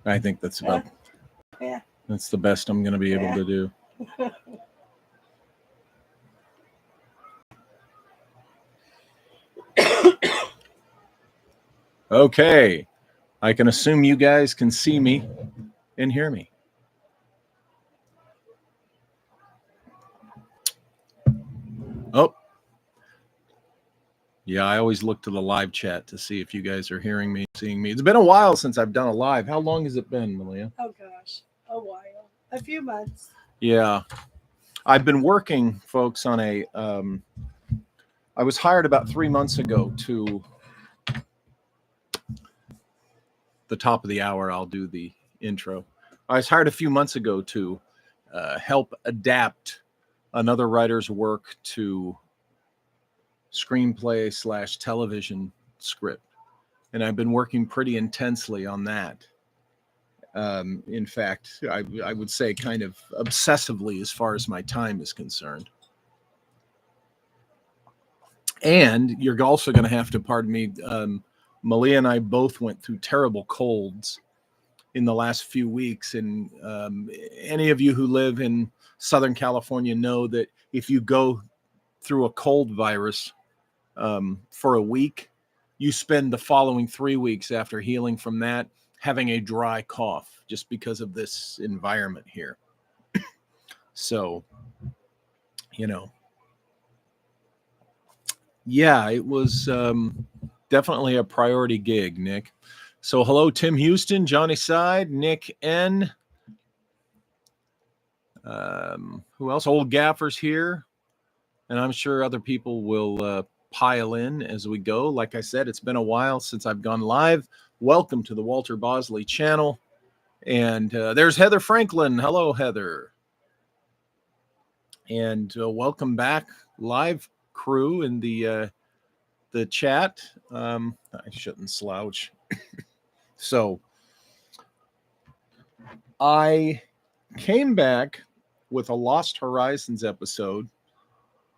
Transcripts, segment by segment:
I think that's about that's the best I'm going to be able to do. Okay, I can assume you guys can see me and hear me. Oh, yeah, I always look to the live chat to see if you guys are hearing me, seeing me. It's been a while since I've done a live. How long has it been, Malia? Oh gosh, a while, a few months. Yeah, I've been working, folks, on a. I was hired about 3 months ago to the top of the hour. I'll do the intro. I was hired a few months ago to help adapt another writer's work to screenplay / television script. And I've been working pretty intensely on that. In fact, I would say kind of obsessively as far as my time is concerned. And you're also going to have to pardon me. Malia and I both went through terrible colds in the last few weeks. And any of you who live in Southern California know that if you go through a cold virus for a week, you spend the following 3 weeks after healing from that having a dry cough just because of this environment here. So, you know, yeah, it was definitely a priority gig, Nick. So hello, Tim Houston, Johnny Side, Nick N. Who else? Old Gaffer's here. And I'm sure other people will pile in as we go. Like I said, it's been a while since I've gone live. Welcome to the Walter Bosley channel. And there's Heather Franklin. Hello, Heather. And welcome back, live crew in the chat. I shouldn't slouch. So I came back with a Lost Horizons episode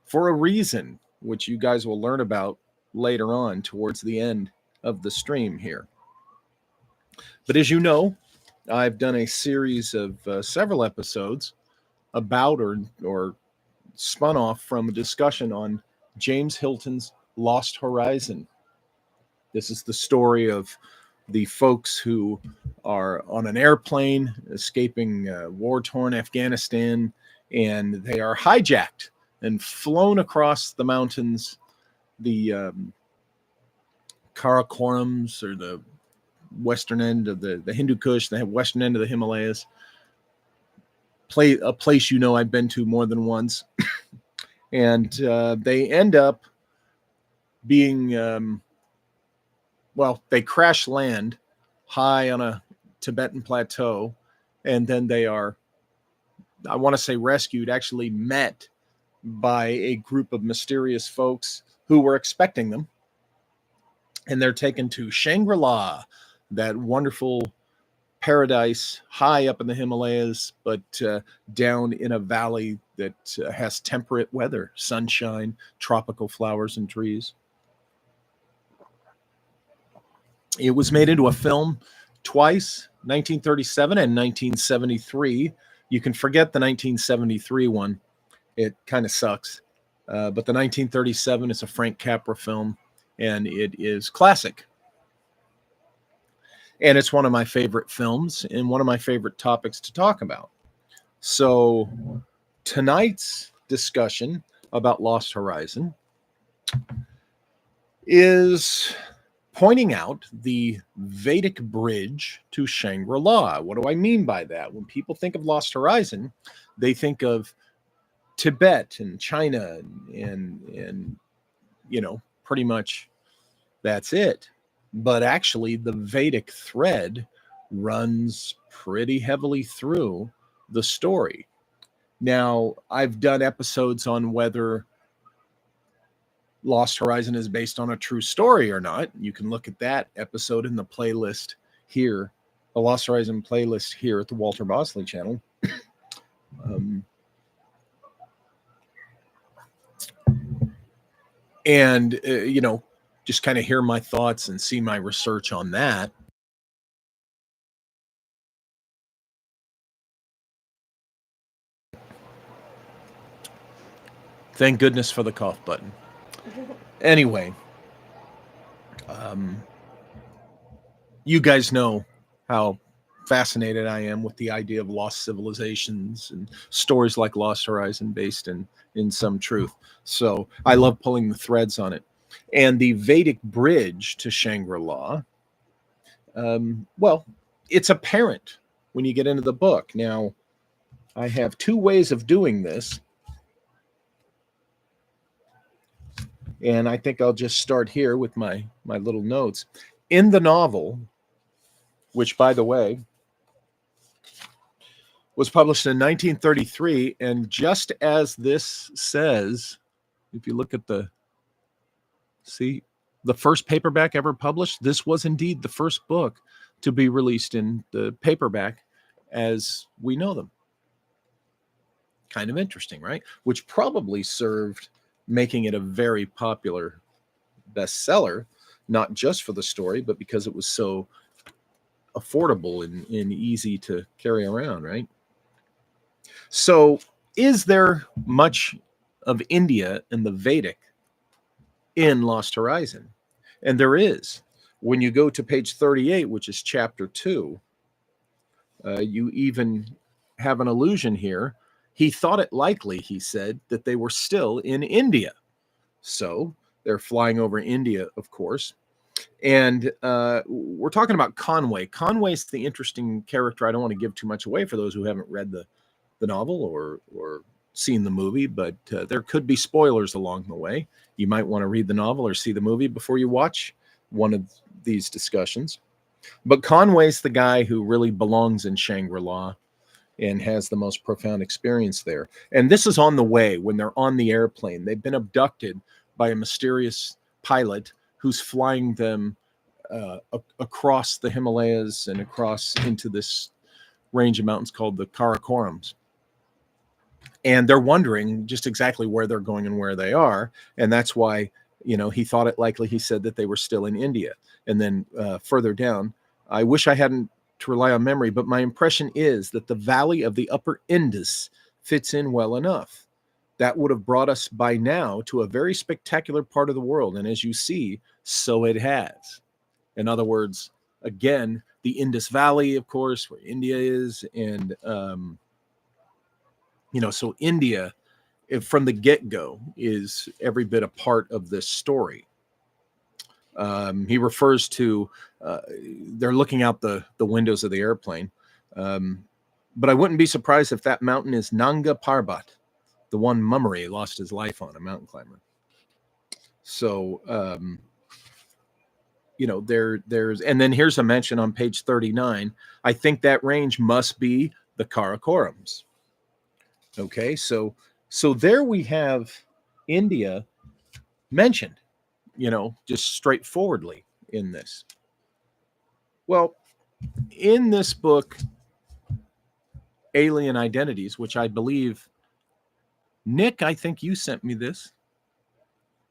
for a reason, which you guys will learn about later on towards the end of the stream here. But as you know, I've done a series of several episodes about or spun off from a discussion on James Hilton's Lost Horizon. This is the story of the folks who are on an airplane escaping war-torn Afghanistan, and they are hijacked and flown across the mountains, the Karakorums, or the western end of the Hindu Kush, the western end of the Himalayas. A place you know I've been to more than once. And they end up being, they crash land high on a Tibetan plateau, and then they are, I want to say rescued, actually met by a group of mysterious folks who were expecting them. And they're taken to Shangri-La, that wonderful paradise high up in the Himalayas, but down in a valley that has temperate weather, sunshine, tropical flowers and trees. It was made into a film twice, 1937 and 1973. You can forget the 1973 one. It kind of sucks. But the 1937 is a Frank Capra film, and it is classic. And it's one of my favorite films and one of my favorite topics to talk about. So tonight's discussion about Lost Horizon is pointing out the Vedic bridge to Shangri-La. What do I mean by that? When people think of Lost Horizon, they think of Tibet and China and you know, pretty much that's it. But actually, the Vedic thread runs pretty heavily through the story. Now, I've done episodes on whether Lost Horizon is based on a true story or not. You can look at that episode in the playlist here, the Lost Horizon playlist here at the Walter Bosley channel. And, you know, just kind of hear my thoughts and see my research on that. Thank goodness for the cough button. Anyway, you guys know how fascinated I am with the idea of lost civilizations and stories like Lost Horizon based in some truth. So I love pulling the threads on it. And the Vedic bridge to Shangri-La, well, it's apparent when you get into the book. Now, I have two ways of doing this. And I think I'll just start here with my little notes. In the novel, which, by the way, was published in 1933, and just as this says, if you look at the first paperback ever published, this was indeed the first book to be released in the paperback as we know them. Kind of interesting, right? Which probably served making it a very popular bestseller, not just for the story, but because it was so affordable and easy to carry around, right? So, is there much of India and the Vedic in Lost Horizon? And there is. When you go to page 38, which is chapter 2, you even have an allusion here. He thought it likely, he said, that they were still in India. So they're flying over India, of course. And we're talking about Conway. Conway's the interesting character. I don't want to give too much away for those who haven't read the novel or seen the movie, but there could be spoilers along the way. You might want to read the novel or see the movie before you watch one of these discussions. But Conway's the guy who really belongs in Shangri-La and has the most profound experience there. And this is on the way when they're on the airplane. They've been abducted by a mysterious pilot who's flying them across the Himalayas and across into this range of mountains called the Karakorams. And they're wondering just exactly where they're going and where they are. And that's why, he thought it likely, he said, that they were still in India. And then further down, I wish I hadn't to rely on memory, but my impression is that the valley of the upper Indus fits in well enough. That would have brought us by now to a very spectacular part of the world. And as you see, so it has. In other words, again, the Indus Valley, of course, where India is. And, so India, from the get-go, is every bit a part of this story. He refers to, they're looking out the windows of the airplane. But I wouldn't be surprised if that mountain is Nanga Parbat, the one Mummery lost his life on, a mountain climber. So, there's, and then here's a mention on page 39. I think that range must be the Karakorams. Okay, so there we have India mentioned, just straightforwardly in this. Well, in this book, Alien Identities, which I believe, Nick, I think you sent me this,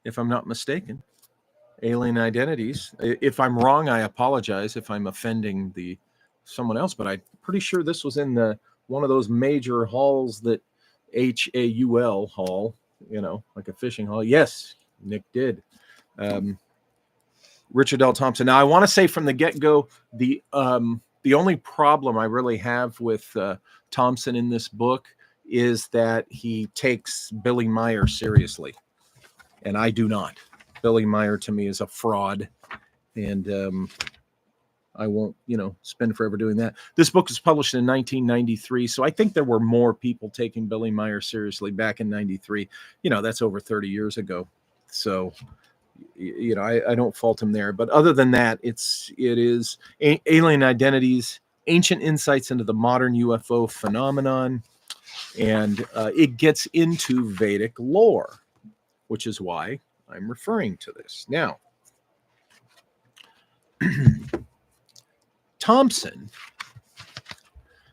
if I'm not mistaken. Alien Identities. If I'm wrong, I apologize if I'm offending someone else, but I'm pretty sure this was in one of those major halls that HAUL hall, like a fishing hall. Yes, Nick did. Richard L. Thompson. Now, I want to say from the get-go, the only problem I really have with Thompson in this book is that he takes Billy Meyer seriously, and I do not. Billy Meyer to me is a fraud, and I won't, spend forever doing that. This book was published in 1993, so I think there were more people taking Billy Meyer seriously back in 93. That's over 30 years ago. So, I don't fault him there. But other than that, it is Alien Identities, Ancient Insights into the Modern UFO Phenomenon, and it gets into Vedic lore, which is why I'm referring to this. Now, Thompson,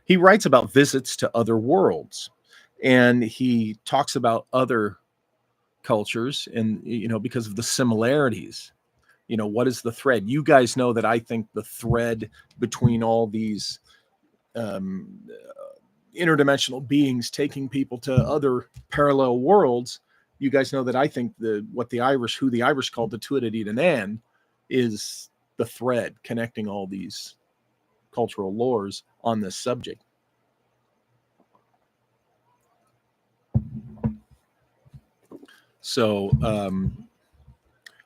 he writes about visits to other worlds, and he talks about other cultures and, because of the similarities, what is the thread? You guys know that I think the thread between all these interdimensional beings taking people to other parallel worlds you guys know that I think who the Irish called the Tuatha Dé Danann is the thread connecting all these cultural lores on this subject. So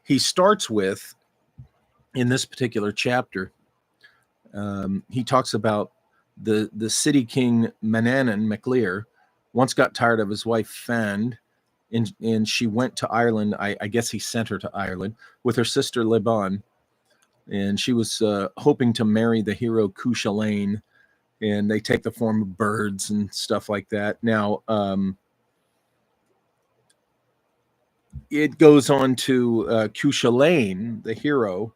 he starts with, in this particular chapter, he talks about the city king Manannán MacLear once got tired of his wife Fand, and she went to Ireland. I guess he sent her to Ireland with her sister Liban, and she was hoping to marry the hero Cuchulainn, and they take the form of birds and stuff like that. Now, it goes on to Cuchulainn, the hero.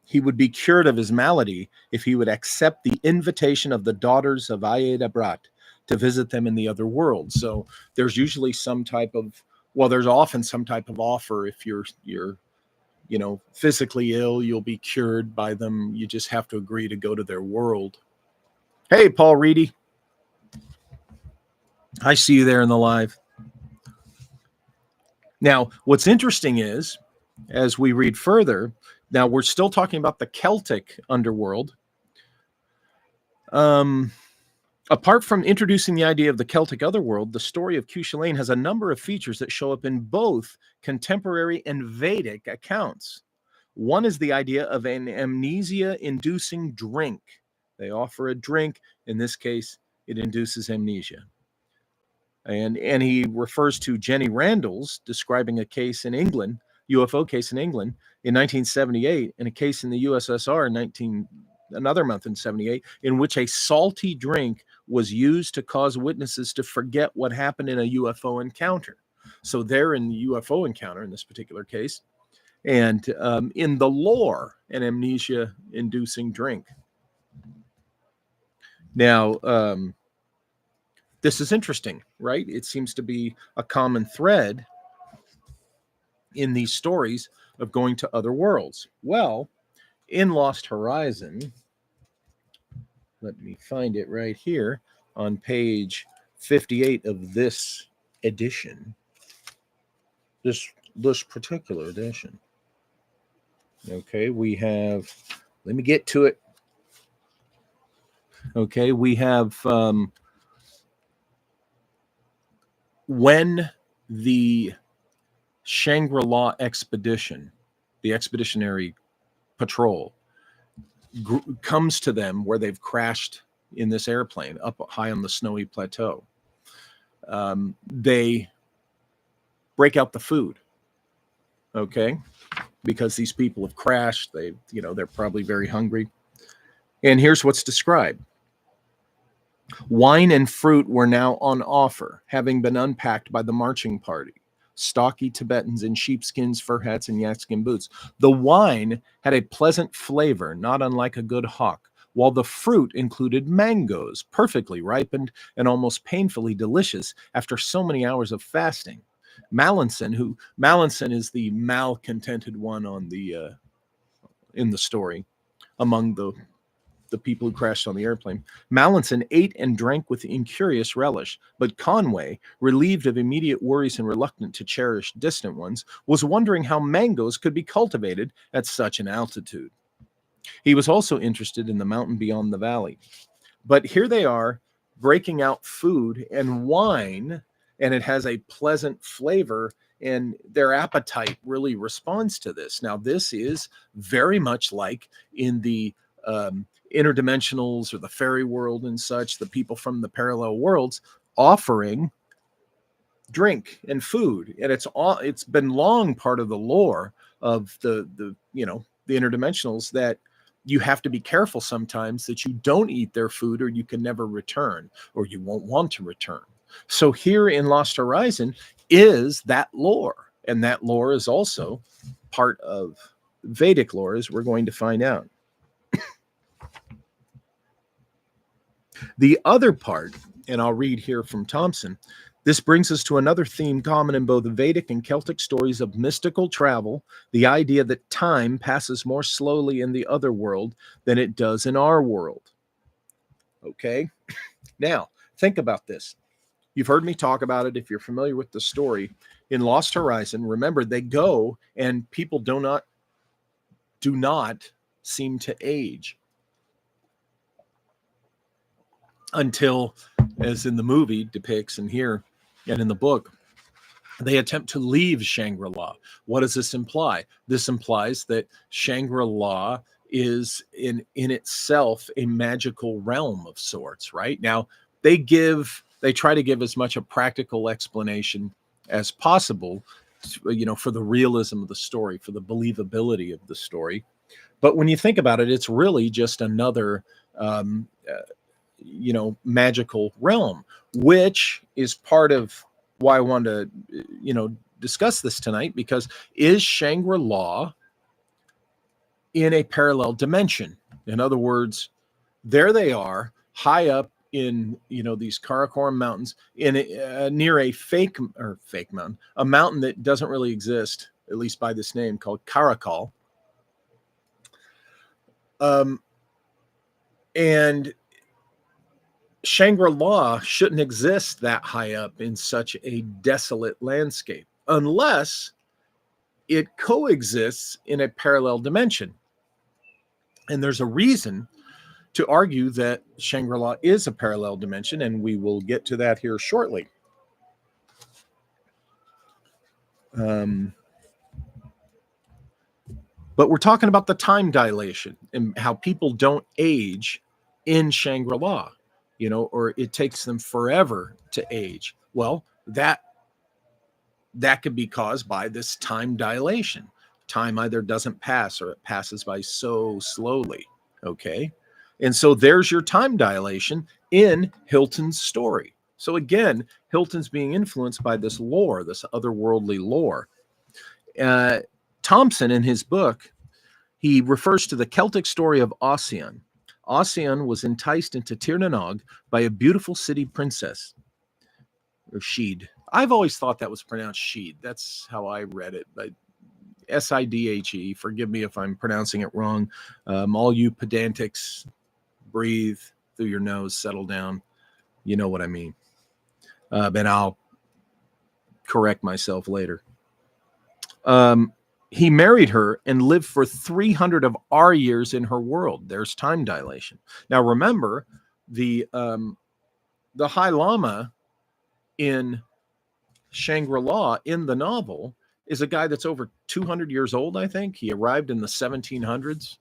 He would be cured of his malady if he would accept the invitation of the daughters of Aed Brat to visit them in the other world. So there's usually there's often some type of offer. If you're physically ill, you'll be cured by them. You just have to agree to go to their world. Hey, Paul Reedy. I see you there in the live. Now, what's interesting is, as we read further, now we're still talking about the Celtic underworld. Apart from introducing the idea of the Celtic otherworld, the story of Cuchulainn has a number of features that show up in both contemporary and Vedic accounts. One is the idea of an amnesia-inducing drink. They offer a drink. In this case, it induces amnesia. And he refers to Jenny Randall's describing a case in England, UFO case in England in 1978, and a case in the USSR another month in 78, in which a salty drink was used to cause witnesses to forget what happened in a UFO encounter. So they're in the UFO encounter in this particular case, and in the lore, an amnesia-inducing drink. Now, this is interesting, right? It seems to be a common thread in these stories of going to other worlds. Well, in Lost Horizon, let me find it right here on page 58 of this edition, this particular edition. Okay, we have, let me get to it. Okay, we have when the Shangri-La expedition, the expeditionary patrol, comes to them where they've crashed in this airplane up high on the snowy plateau. They break out the food, okay, because these people have crashed. They're probably very hungry. And here's what's described. Wine and fruit were now on offer, having been unpacked by the marching party. Stocky Tibetans in sheepskins, fur hats, and yakskin boots. The wine had a pleasant flavor, not unlike a good hock, while the fruit included mangoes, perfectly ripened and almost painfully delicious after so many hours of fasting. Mallinson is the malcontented one on the in the story among the people who crashed on the airplane. Mallinson ate and drank with incurious relish, but Conway, relieved of immediate worries and reluctant to cherish distant ones, was wondering how mangoes could be cultivated at such an altitude. He was also interested in the mountain beyond the valley. But here they are, breaking out food and wine, and it has a pleasant flavor, and their appetite really responds to this. Now, this is very much like in the interdimensionals or the fairy world and such, the people from the parallel worlds offering drink and food, and it's been long part of the lore of the interdimensionals that you have to be careful sometimes that you don't eat their food, or you can never return, or you won't want to return. So here in Lost Horizon is that lore, and that lore is also part of Vedic lore, as we're going to find out. The other part, and I'll read here from Thompson, this brings us to another theme common in both Vedic and Celtic stories of mystical travel, the idea that time passes more slowly in the other world than it does in our world. Okay? Now, think about this. You've heard me talk about it if you're familiar with the story. In Lost Horizon, remember, they go and people do not seem to age until, as in the movie depicts and here and in the book, they attempt to leave Shangri-La. What does this imply? This implies that Shangri-La is in itself a magical realm of sorts, right? Now, they try to give as much a practical explanation as possible, for the realism of the story, for the believability of the story. But when you think about it, it's really just another, magical realm, which is part of why I wanted to, discuss this tonight, because is Shangri-La in a parallel dimension? In other words, there they are high up in, these Karakoram mountains in near a fake mountain, a mountain that doesn't really exist, at least by this name, called Karakal. And Shangri-La shouldn't exist that high up in such a desolate landscape unless it coexists in a parallel dimension. And there's a reason to argue that Shangri-La is a parallel dimension, and we will get to that here shortly. But we're talking about the time dilation and how people don't age in Shangri-La, or it takes them forever to age. Well, that could be caused by this time dilation. Time either doesn't pass or it passes by so slowly. Okay. And so there's your time dilation in Hilton's story. So again, Hilton's being influenced by this lore, this otherworldly lore. Thompson, in his book, he refers to the Celtic story of Oisín. Oisín was enticed into Tir na Nog by a beautiful city princess, or Sheed. I've always thought that was pronounced Sheed. That's how I read it, but Sidhe. Forgive me if I'm pronouncing it wrong. All you pedantics, breathe through your nose, settle down. You know what I mean. And I'll correct myself later. He married her and lived for 300 of our years in her world. There's time dilation. Now, remember, the High Lama in Shangri-La in the novel is a guy that's over 200 years old, I think. He arrived in the 1700s.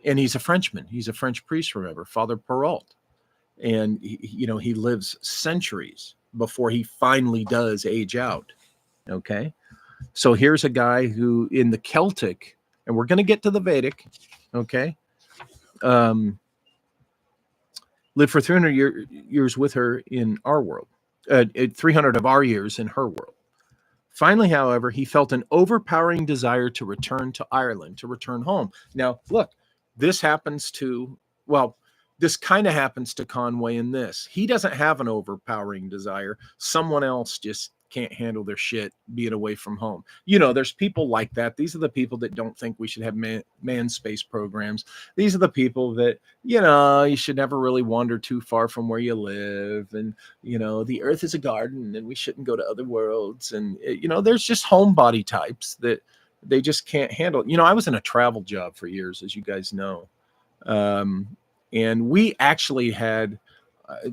And he's a Frenchman. He's a French priest, remember, Father Perrault. And, he lives centuries before he finally does age out. Okay. So here's a guy who in the Celtic, and we're going to get to the Vedic, okay, lived for 300 years with her in our world, 300 of our years in her world. Finally, however, he felt an overpowering desire to return to Ireland, to return home. Now, look, this kind of happens to Conway in this. He doesn't have an overpowering desire. Someone else just can't handle their shit being away from home. There's people like that. These are the people that don't think we should have manned space programs. These are the people that, you should never really wander too far from where you live. And, the earth is a garden and we shouldn't go to other worlds. And, there's just homebody types that they just can't handle. I was in a travel job for years, as you guys know. And we actually had,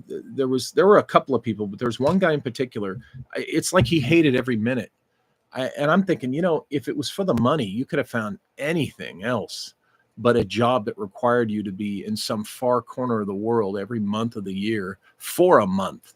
there were a couple of people, but there was one guy in particular. It's like he hated every minute. And I'm thinking, if it was for the money, you could have found anything else but a job that required you to be in some far corner of the world every month of the year for a month,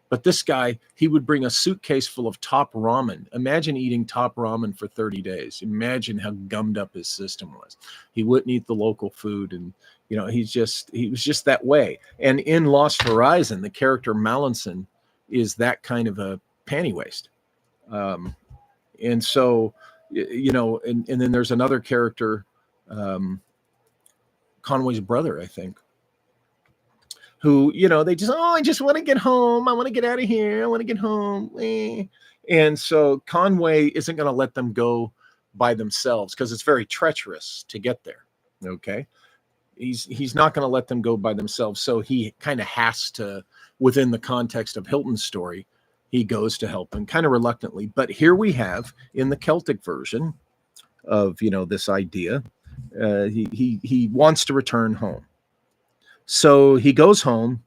But this guy, he would bring a suitcase full of top ramen. Imagine eating top ramen for 30 days. Imagine how gummed up his system was. He wouldn't eat the local food, and he was just that way. And in Lost Horizon, the character Mallinson is that kind of a panty waist. And so, and then there's another character, Conway's brother, I think, who, they just, I just want to get home. I want to get out of here. I want to get home. And so Conway isn't going to let them go by themselves because it's very treacherous to get there. Okay. he's not going to let them go by themselves. So he kind of has to, within the context of Hilton's story, he goes to help them kind of reluctantly. But here we have in the Celtic version of, you know, this idea, he wants to return home. So he goes home,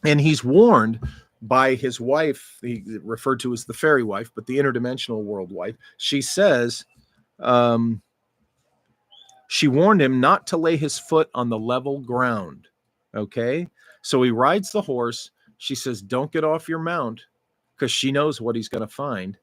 and he's warned by his wife, he referred to as the fairy wife, but the interdimensional world wife. She says, she warned him not to lay his foot on the level ground. Okay. So he rides the horse. She says, don't get off your mount, because she knows what he's going to find.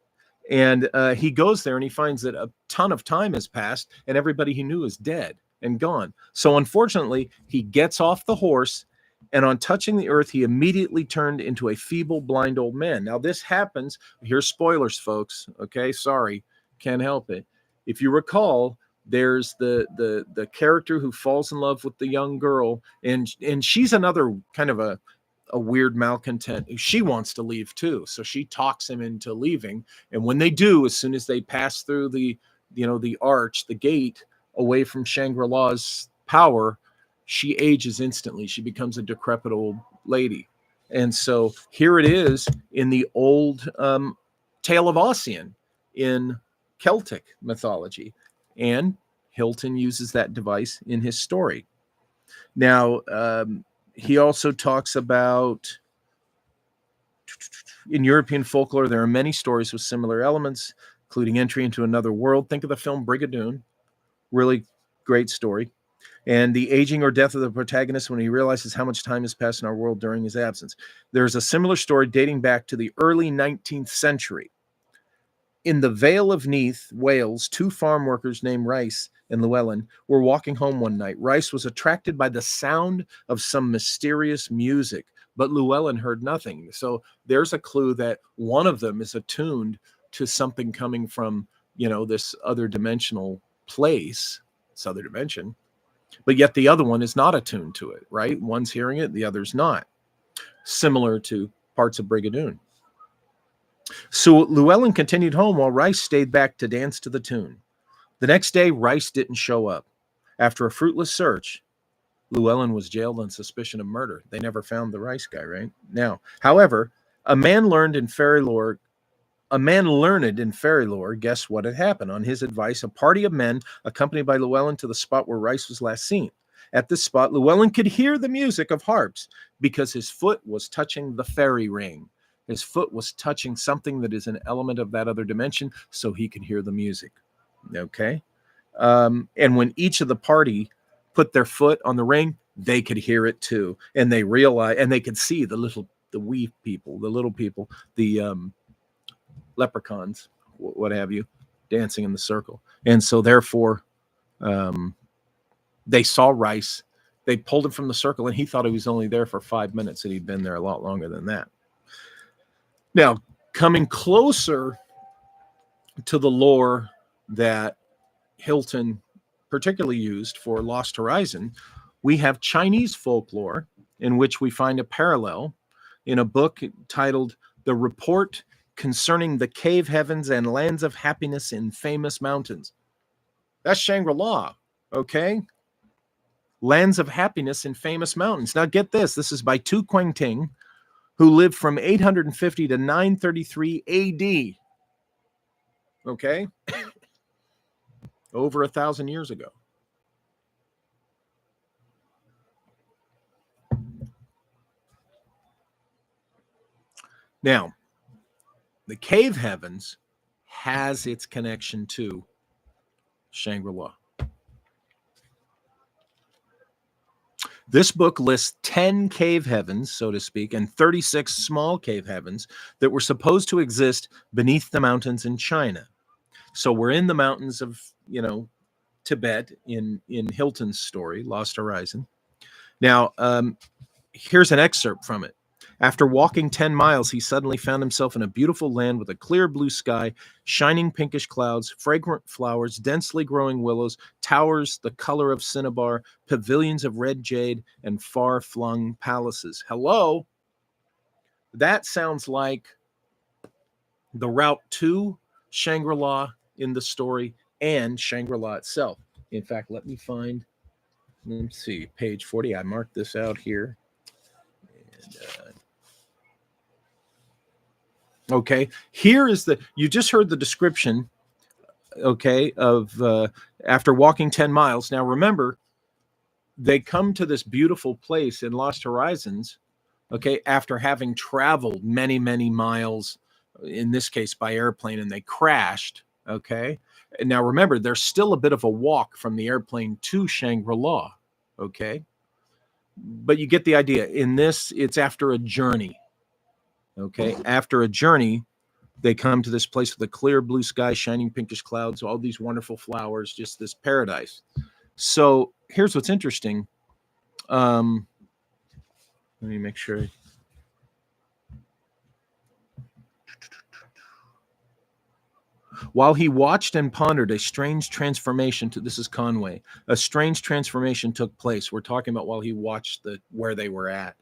And he goes there and he finds that a ton of time has passed and everybody he knew is dead and gone. So unfortunately, he gets off the horse, and on touching the earth, he immediately turned into a feeble, blind old man. Now, this happens. Here's spoilers, folks. Okay, sorry, can't help it. If you recall, there's the character who falls in love with the young girl, and she's another kind of a weird malcontent. She wants to leave too, so she talks him into leaving. And when they do, as soon as they pass through the, you know, the arch, the gate away from Shangri-La's power, she ages instantly. She becomes a decrepit old lady. And so here it is in the old tale of Oisín in Celtic mythology. And Hilton uses that device in his story. Now, he also talks about, in European folklore, there are many stories with similar elements, including entry into another world. Think of the film Brigadoon. Really great story. And the aging or death of the protagonist when he realizes how much time has passed in our world during his absence. There's a similar story dating back to the early 19th century. In the Vale of Neath, Wales, two farm workers named Rice and Llewellyn were walking home one night. Rice was attracted by the sound of some mysterious music, but Llewellyn heard nothing. So there's a clue that one of them is attuned to something coming from, you know, this other dimensional place, this other dimension. But yet the other one is not attuned to it, right? One's hearing it, the other's not. Similar to parts of Brigadoon. So Llewellyn continued home while Rice stayed back to dance to the tune. The next day, Rice didn't show up. After a fruitless search, Llewellyn was jailed on suspicion of murder. They never found the Rice guy, right? Now, however, a man learned in fairy lore, guessed what had happened. On his advice, a party of men accompanied by Llewellyn to the spot where Rice was last seen. At this spot, Llewellyn could hear the music of harps because his foot was touching the fairy ring. His foot was touching something that is an element of that other dimension, so he could hear the music. Okay? And when each of the party put their foot on the ring, they could hear it too. And they realized, and they could see the little people, the leprechauns, what have you, dancing in the circle. And so therefore, they saw Rice. They pulled him from the circle, and he thought he was only there for 5 minutes, and he'd been there a lot longer than that. Now, coming closer to the lore that Hilton particularly used for Lost Horizon, we have Chinese folklore in which we find a parallel in a book titled The Report Concerning the Cave Heavens and Lands of Happiness in Famous Mountains. That's Shangri-La, okay? Lands of Happiness in Famous Mountains. Now get this. This is by Tu Quengting, who lived from 850 to 933 AD. Okay? Over 1,000 years ago. Now, the Cave Heavens has its connection to Shangri-La. This book lists 10 cave heavens, so to speak, and 36 small cave heavens that were supposed to exist beneath the mountains in China. So we're in the mountains of, Tibet in Hilton's story, Lost Horizon. Now, here's an excerpt from it. After walking 10 miles, he suddenly found himself in a beautiful land with a clear blue sky, shining pinkish clouds, fragrant flowers, densely growing willows, towers the color of cinnabar, pavilions of red jade, and far-flung palaces. Hello? That sounds like the route to Shangri-La in the story and Shangri-La itself. In fact, let me find let's see, page 40. I marked this out here. And, okay, here is you just heard the description, okay, of after walking 10 miles. Now remember, they come to this beautiful place in Lost Horizons, okay, after having traveled many, many miles, in this case by airplane, and they crashed, okay. And now remember, there's still a bit of a walk from the airplane to Shangri-La, okay. But you get the idea. In this, it's after a journey, okay. After a journey, they come to this place with a clear blue sky, shining pinkish clouds, all these wonderful flowers, just this paradise. So here's what's interesting. Let me make sure. While he watched and pondered, a strange transformation this is Conway. A strange transformation took place. We're talking about while he watched where they were at,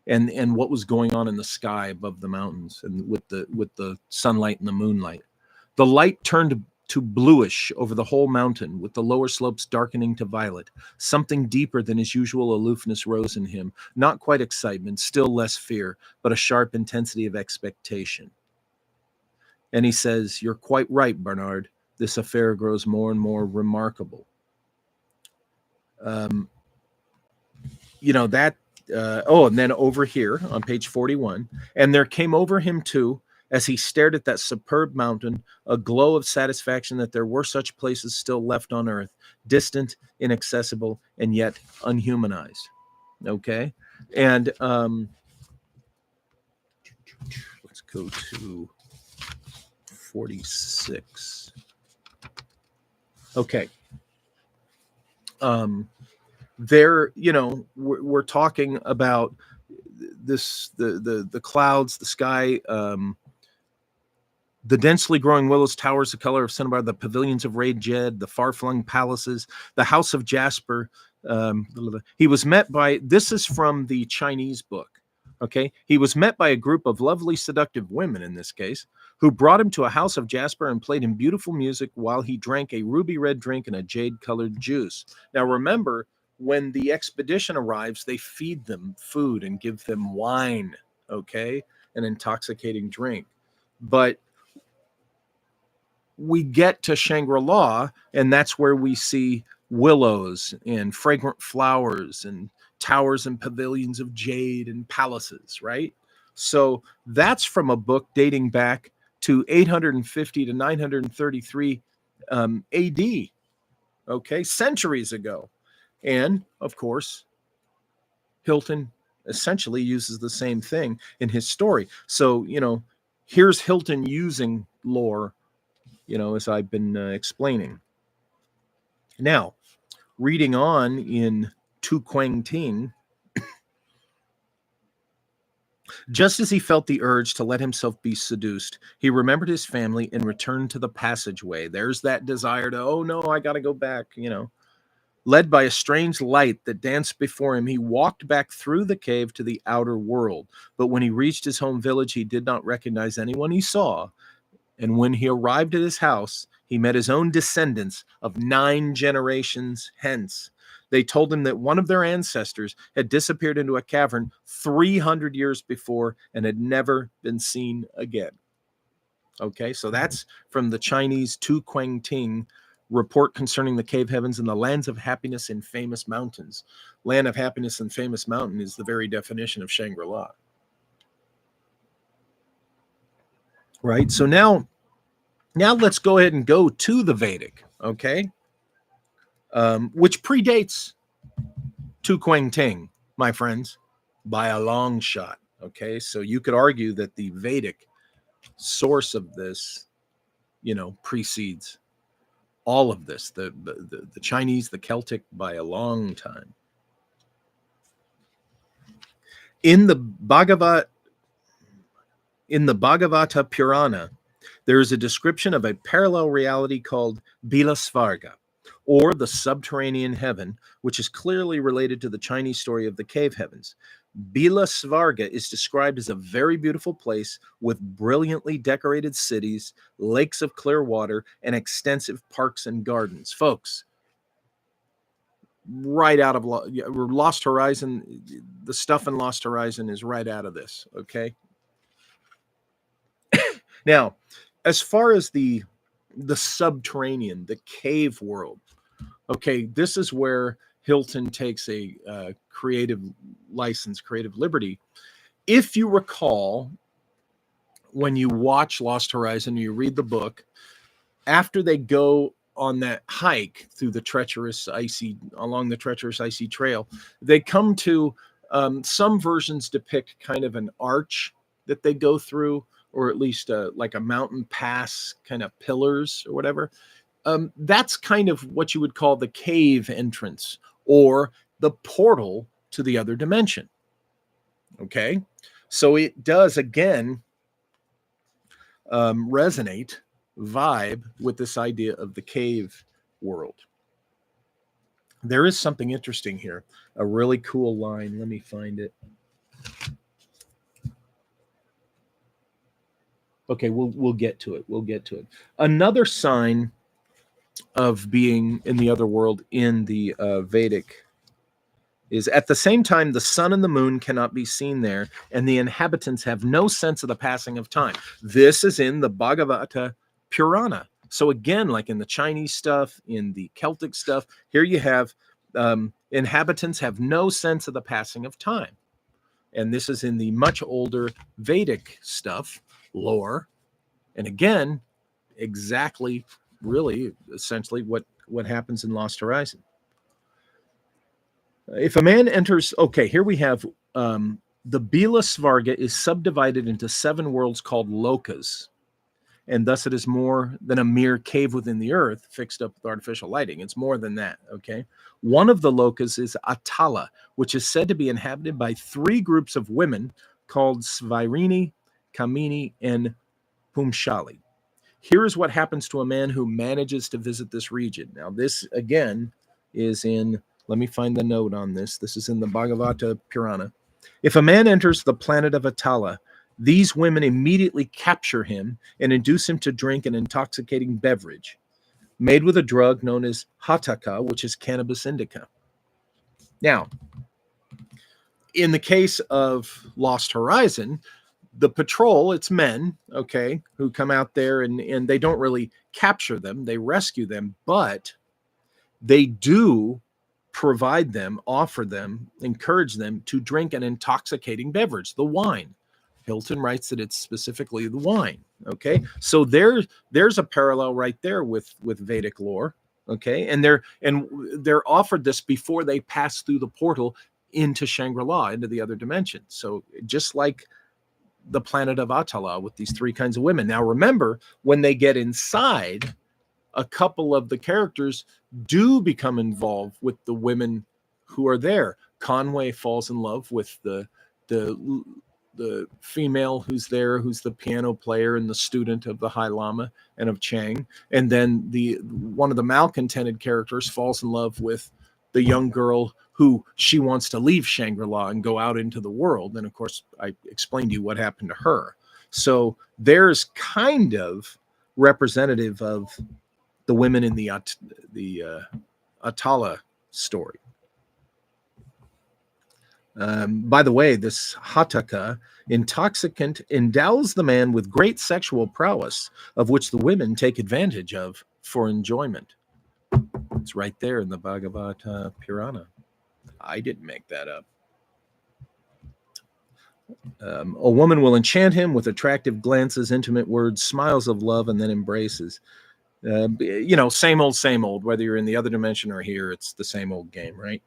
and what was going on in the sky above the mountains, and with the sunlight and the moonlight. The light turned to bluish over the whole mountain, with the lower slopes darkening to violet. Something deeper than his usual aloofness rose in him. Not quite excitement, still less fear, but a sharp intensity of expectation. And he says, "You're quite right, Bernard. This affair grows more and more remarkable." That. And then over here on page 41, and there came over him too, as he stared at that superb mountain, a glow of satisfaction that there were such places still left on earth, distant, inaccessible, and yet unhumanized. Okay, and let's go to 46. Okay. There, we're talking about this, the clouds, the sky, the densely growing willows, towers the color of cinnabar, the pavilions of red jade, the far-flung palaces, the house of jasper. He was met by, this is from the Chinese book, okay? He was met by a group of lovely, seductive women, in this case, who brought him to a house of jasper and played him beautiful music while he drank a ruby red drink and a jade-colored juice. Now remember, when the expedition arrives, they feed them food and give them wine, okay? An intoxicating drink. But we get to Shangri-La, and that's where we see willows and fragrant flowers and towers and pavilions of jade and palaces, right? So that's from a book dating back to 850 to 933 AD, okay, centuries ago. And of course, Hilton essentially uses the same thing in his story. So, here's Hilton using lore, as I've been explaining. Now, reading on in Tu Quang Ting, just as he felt the urge to let himself be seduced, he remembered his family and returned to the passageway. There's that desire to, oh no, I got to go back, Led by a strange light that danced before him, he walked back through the cave to the outer world. But when he reached his home village, he did not recognize anyone he saw. And when he arrived at his house, he met his own descendants of 9 generations hence. They told him that one of their ancestors had disappeared into a cavern 300 years before and had never been seen again. Okay, so that's from the Chinese Tu Quang Ting report concerning the cave heavens and the lands of happiness in famous mountains. Land of happiness and famous mountain is the very definition of Shangri-La. Right, so now let's go ahead and go to the Vedic, okay? Which predates Tu Quang Ting, my friends, by a long shot, okay? So you could argue that the Vedic source of this, precedes all of this, the Chinese, the Celtic, by a long time. In the Bhagavata Purana, there is a description of a parallel reality called Bilasvarga, or the subterranean heaven, which is clearly related to the Chinese story of the cave heavens. Bilasvarga is described as a very beautiful place with brilliantly decorated cities, lakes of clear water, and extensive parks and gardens. Folks, right out of Lost Horizon. The stuff in Lost Horizon is right out of this. Okay. Now, as far as the subterranean, the cave world, okay, this is where Hilton takes a creative license, creative liberty. If you recall, when you watch Lost Horizon, you read the book, after they go on that hike through the treacherous icy trail, they come to some versions depict kind of an arch that they go through, or at least like a mountain pass kind of pillars or whatever. That's kind of what you would call the cave entrance or the portal to the other dimension. Okay, so it does again resonate, vibe with this idea of the cave world. There is something interesting here, a really cool line. Let me find it. Okay, we'll get to it. We'll get to it. Another sign of being in the other world in the Vedic is at the same time the sun and the moon cannot be seen there, and the inhabitants have no sense of the passing of time. This is in the Bhagavata Purana. So again, like in the Chinese stuff, in the Celtic stuff, here you have inhabitants have no sense of the passing of time. And this is in the much older Vedic stuff, lore. And again, exactly, really, essentially what happens in Lost Horizon. If a man enters, okay, here we have the Bila Svarga is subdivided into 7 worlds called lokas, and thus it is more than a mere cave within the earth fixed up with artificial lighting. It's more than that, okay? One of the lokas is Atala, which is said to be inhabited by 3 groups of women called Svirini, Kamini, and Pumshali. Here is what happens to a man who manages to visit this region. Now, this, again, is in... Let me find the note on this. This is in the Bhagavata Purana. If a man enters the planet of Atala, these women immediately capture him and induce him to drink an intoxicating beverage made with a drug known as hataka, which is cannabis indica. Now, in the case of Lost Horizon, the patrol, it's men, okay, who come out there and they don't really capture them. They rescue them, but they do provide them, offer them, encourage them to drink an intoxicating beverage, the wine. Hilton writes that it's specifically the wine. Okay, so there's a parallel right there with Vedic lore. Okay, and they're offered this before they pass through the portal into Shangri-La, into the other dimension. So just like the planet of Atala with these 3 kinds of women. Now remember, when they get inside, a couple of the characters do become involved with the women who are there. Conway falls in love with the female who's there, who's the piano player and the student of the High Lama and of Chang. And then one of the malcontented characters falls in love with the young girl who she wants to leave Shangri-La and go out into the world. And of course, I explained to you what happened to her. So there's kind of representative of the women in the Atala story. By the way, this hataka, intoxicant, endows the man with great sexual prowess, of which the women take advantage of for enjoyment. It's right there in the Bhagavata Purana. I didn't make that up. A woman will enchant him with attractive glances, intimate words, smiles of love, and then embraces. Same old, whether you're in the other dimension or here, it's the same old game, right?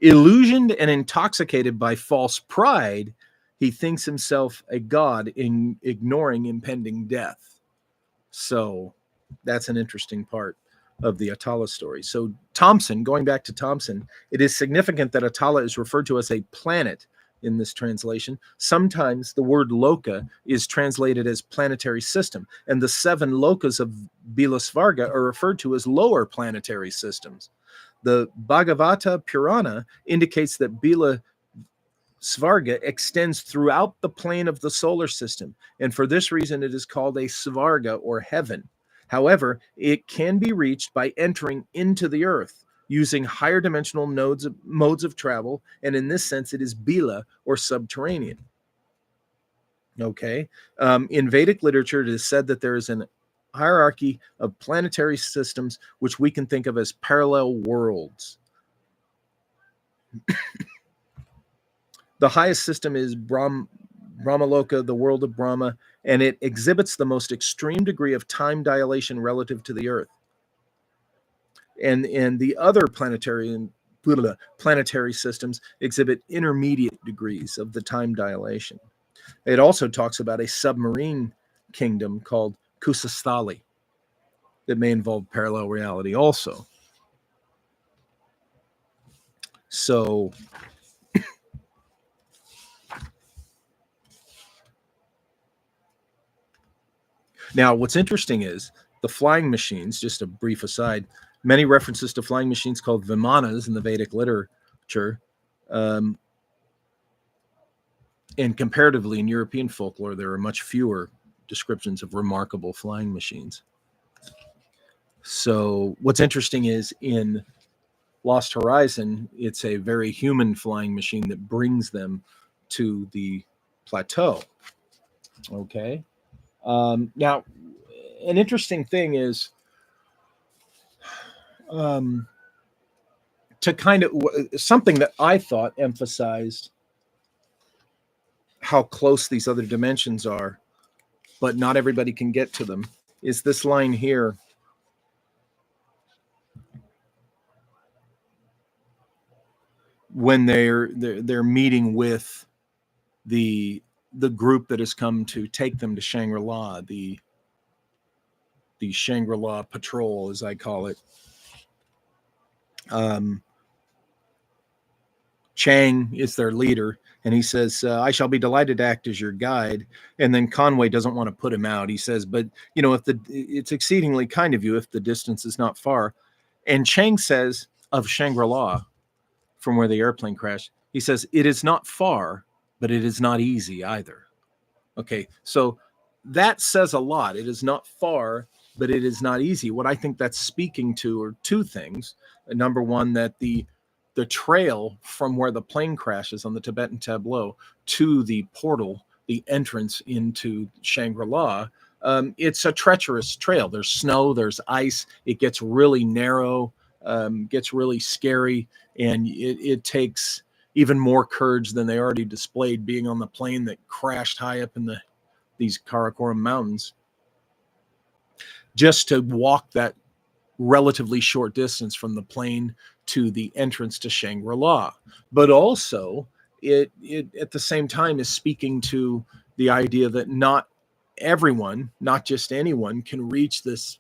Illusioned and intoxicated by false pride, he thinks himself a god, in ignoring impending death. So that's an interesting part of the Atala story. So Thompson, going back to Thompson, it is significant that Atala is referred to as a planet in this translation. Sometimes the word loka is translated as planetary system, and the 7 lokas of Bila Svarga are referred to as lower planetary systems. The Bhagavata Purana indicates that Bila Svarga extends throughout the plane of the solar system, and for this reason it is called a Svarga, or heaven. However, it can be reached by entering into the earth using higher dimensional modes of travel, and in this sense, it is bila, or subterranean. Okay. In Vedic literature, it is said that there is an hierarchy of planetary systems which we can think of as parallel worlds. The highest system is Brahmaloka, the world of Brahma, and it exhibits the most extreme degree of time dilation relative to the Earth. And the other planetary systems exhibit intermediate degrees of the time dilation. It also talks about a submarine kingdom called Kusasthali that may involve parallel reality also. So now what's interesting is the flying machines, just a brief aside, many references to flying machines called Vimanas in the Vedic literature, and comparatively in European folklore, there are much fewer descriptions of remarkable flying machines. So what's interesting is in Lost Horizon, it's a very human flying machine that brings them to the plateau. Okay. Now, an interesting thing is to kind of something that I thought emphasized how close these other dimensions are, but not everybody can get to them, is this line here. When they're meeting with the group that has come to take them to Shangri-La, the Shangri-La Patrol, as I call it. Chang is their leader, and he says, I shall be delighted to act as your guide. And then Conway doesn't want to put him out. He says, but, you know, it's exceedingly kind of you if the distance is not far. And Chang says of Shangri-La, from where the airplane crashed, he says, it is not far, but it is not easy either. Okay, so that says a lot. It is not far, but it is not easy. What I think that's speaking to are two things. Number one, that the trail from where the plane crashes on the Tibetan tableau to the portal, the entrance into Shangri-La, it's a treacherous trail. There's snow, there's ice. It gets really narrow, gets really scary, and it takes even more courage than they already displayed being on the plane that crashed high up in these Karakoram mountains, just to walk that relatively short distance from the plane to the entrance to Shangri-La. But also it at the same time is speaking to the idea that not everyone, not just anyone, can reach this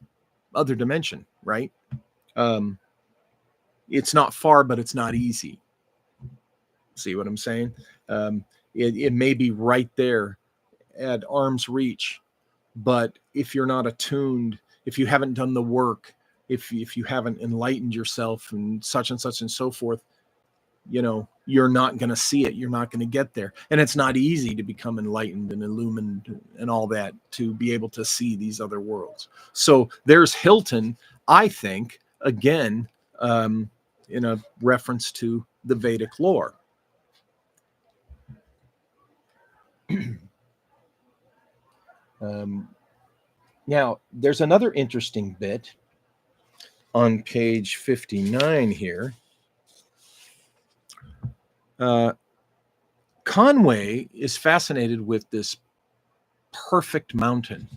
other dimension, right? It's not far, but it's not easy. See what I'm saying? It may be right there at arm's reach, but if you're not attuned, if you haven't done the work, if you haven't enlightened yourself and such and so forth, you know, you're not going to see it. You're not going to get there. And it's not easy to become enlightened and illumined and all that, to be able to see these other worlds. So there's Hilton, I think, again, in a reference to the Vedic lore. Now, there's another interesting bit on page 59 here. Conway is fascinated with this perfect mountain.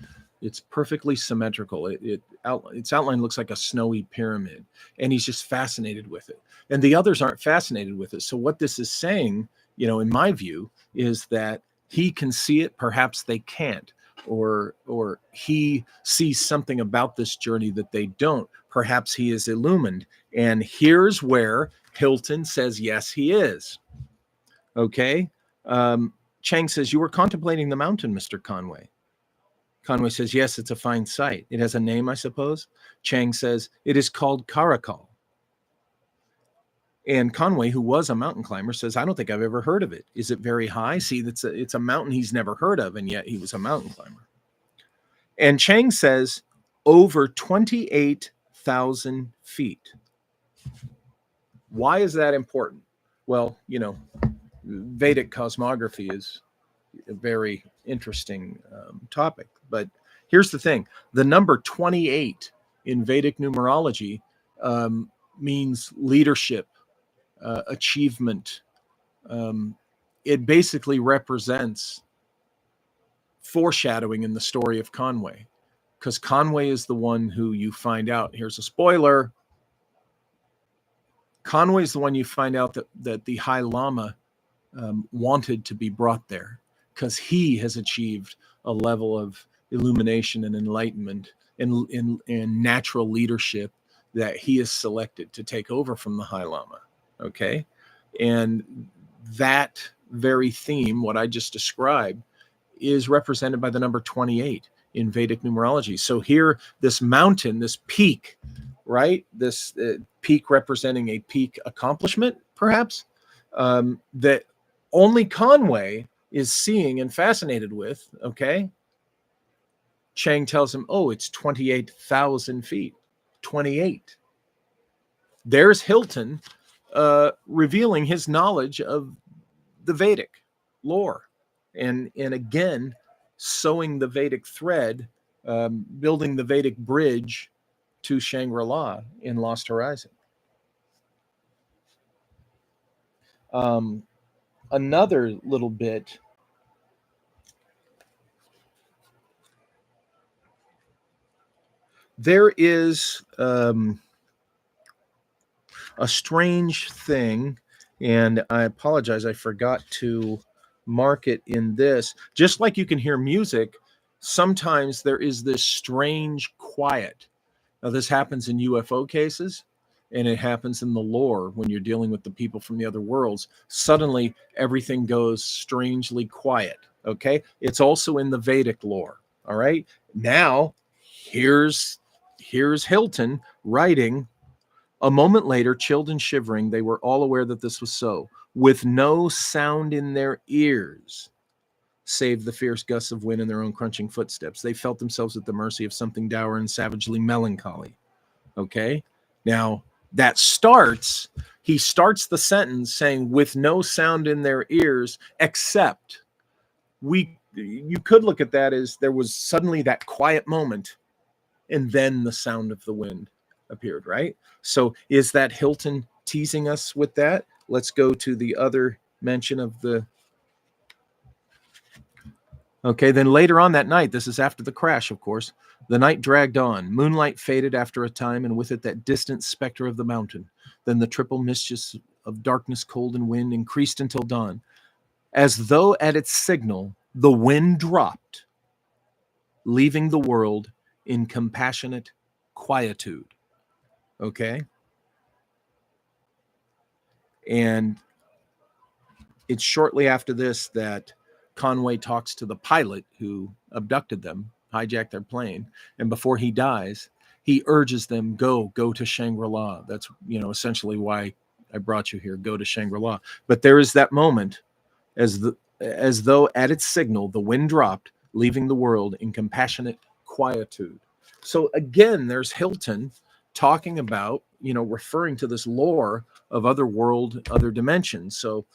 It's perfectly symmetrical. Its outline looks like a snowy pyramid, and he's just fascinated with it. And the others aren't fascinated with it. So what this is saying, you know, in my view, is that he can see it, perhaps they can't, or he sees something about this journey that they don't. Perhaps he is illumined. And here's where Hilton says, yes, he is. Okay. Chang says, you were contemplating the mountain, Mr. Conway. Conway says, yes, it's a fine sight. It has a name, I suppose. Chang says, it is called Karakal. And Conway, who was a mountain climber, says, I don't think I've ever heard of it. Is it very high? See, it's a mountain he's never heard of, and yet he was a mountain climber. And Chang says, over 28,000 feet. Why is that important? Well, Vedic cosmography is a very interesting topic. But here's the thing. The number 28 in Vedic numerology means leadership, achievement. It basically represents foreshadowing in the story of Conway, because Conway is the one who you find out. Here's a spoiler. Conway is the one you find out that the High Lama wanted to be brought there, because he has achieved a level of illumination and enlightenment and natural leadership that he is selected to take over from the High Lama. Okay. And that very theme, what I just described, is represented by the number 28 in Vedic numerology. So here, this mountain, this peak, right? This peak representing a peak accomplishment, perhaps, that only Conway is seeing and fascinated with, okay? Chang tells him, oh, it's 28,000 feet. 28. There's Hilton revealing his knowledge of the Vedic lore. And again, sewing the Vedic thread, building the Vedic bridge to Shangri-La in Lost Horizon. Another little bit. There is a strange thing, and I apologize, I forgot to mark it in this. Just like you can hear music, sometimes there is this strange quiet. Now, this happens in UFO cases, and it happens in the lore when you're dealing with the people from the other worlds. Suddenly, everything goes strangely quiet, okay? It's also in the Vedic lore, all right? Now, here's Hilton writing. A moment later, chilled and shivering, they were all aware that this was so. With no sound in their ears, save the fierce gusts of wind and their own crunching footsteps, they felt themselves at the mercy of something dour and savagely melancholy. Okay? Now, he starts the sentence saying, with no sound in their ears, except you could look at that as there was suddenly that quiet moment, and then the sound of the wind appeared, right? So is that Hilton teasing us with that? Let's go to the other mention of the... Okay, then later on that night, this is after the crash, of course, the night dragged on. Moonlight faded after a time, and with it that distant specter of the mountain. Then the triple mischiefs of darkness, cold, and wind increased until dawn. As though at its signal, the wind dropped, leaving the world in compassionate quietude. Okay? And it's shortly after this that Conway talks to the pilot who abducted them, hijacked their plane, and before he dies, he urges them, go to Shangri-La. That's, essentially why I brought you here, go to Shangri-La. But there is that moment as though at its signal, the wind dropped, leaving the world in compassionate quietude. So again, there's Hilton talking about, referring to this lore of other world, other dimensions. So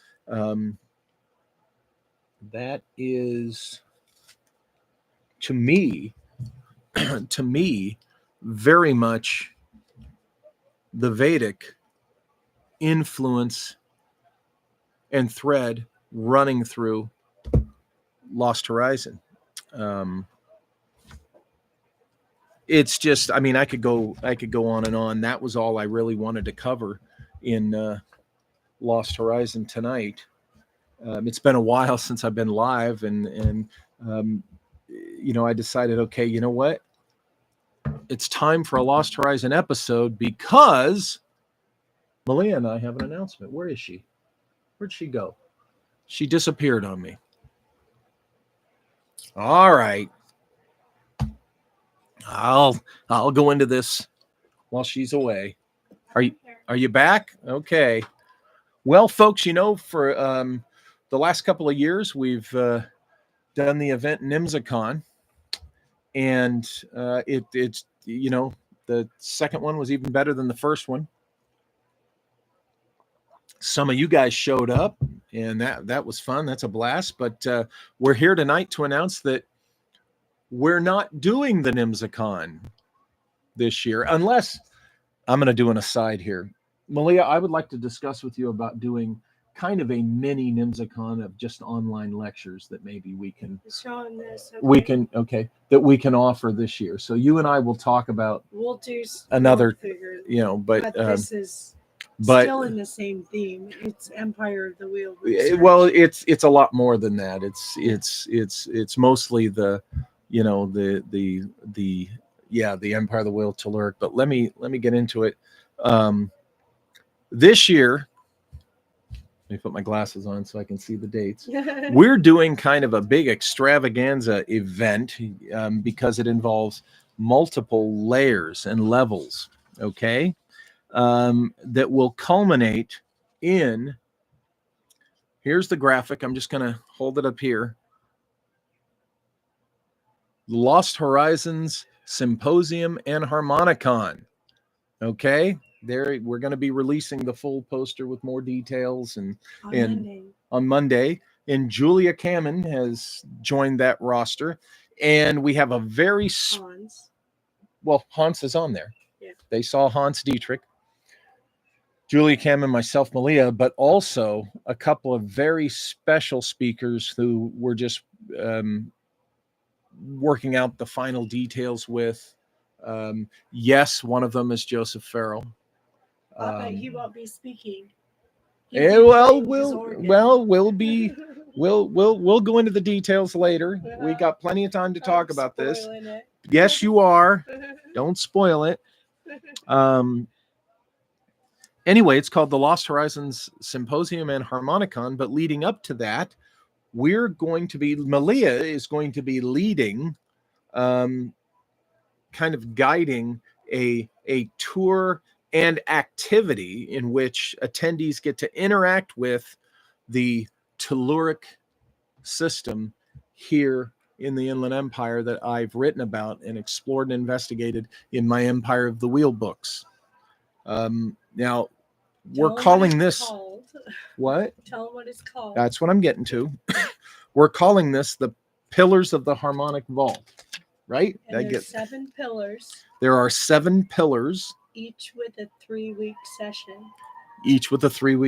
that is, to me, very much the Vedic influence and thread running through Lost Horizon. It's just, I could go on and on. That was all I really wanted to cover in Lost Horizon tonight. It's been a while since I've been live, and I decided, okay, you know what? It's time for a Lost Horizon episode because Malia and I have an announcement. Where is she? Where'd she go? She disappeared on me. All right. I'll go into this while she's away. Are you back? Okay. Well, folks, for the last couple of years, we've done the event NIMSACon, and the second one was even better than the first one. Some of you guys showed up, and that was fun. That's a blast. But we're here tonight to announce that we're not doing the NIMSACon this year, unless I'm going to do an aside here. Malia, I would like to discuss with you about doing kind of a mini NIMSACon of just online lectures that maybe we can that we can offer this year. So you and I will talk about we'll do another, but this is still in the same theme. It's Empire of the Wheel research. Well, it's a lot more than that. It's mostly the the Empire of the Wheel Telluric. But let me get into it. This year, let me put my glasses on so I can see the dates. We're doing kind of a big extravaganza event because it involves multiple layers and levels. Okay. That will culminate in, here's the graphic. I'm just going to hold it up here. Lost Horizons Symposium and Harmonicon. Okay. There, we're going to be releasing the full poster with more details on Monday. And Julia Kamen has joined that roster. And we have a very... Hans is on there. Yeah. They saw Hans Dietrich. Julia Kamen, myself, Malia, but also a couple of very special speakers who were just working out the final details with. Yes, one of them is Joseph Farrell. But he won't be speaking. We'll go into the details later. We got plenty of time to talk about this. Yes, you are. Don't spoil it. Anyway, it's called the Lost Horizons Symposium and Harmonicon, but leading up to that, Malia is going to be leading, kind of guiding a tour and activity in which attendees get to interact with the telluric system here in the Inland Empire that I've written about and explored and investigated in my Empire of the Wheel books. Now, we're calling this... What? Tell them what it's called. That's what I'm getting to. We're calling this the Pillars of the Harmonic Vault, right? And there's 7 pillars. There are 7 pillars. Each with a 3-week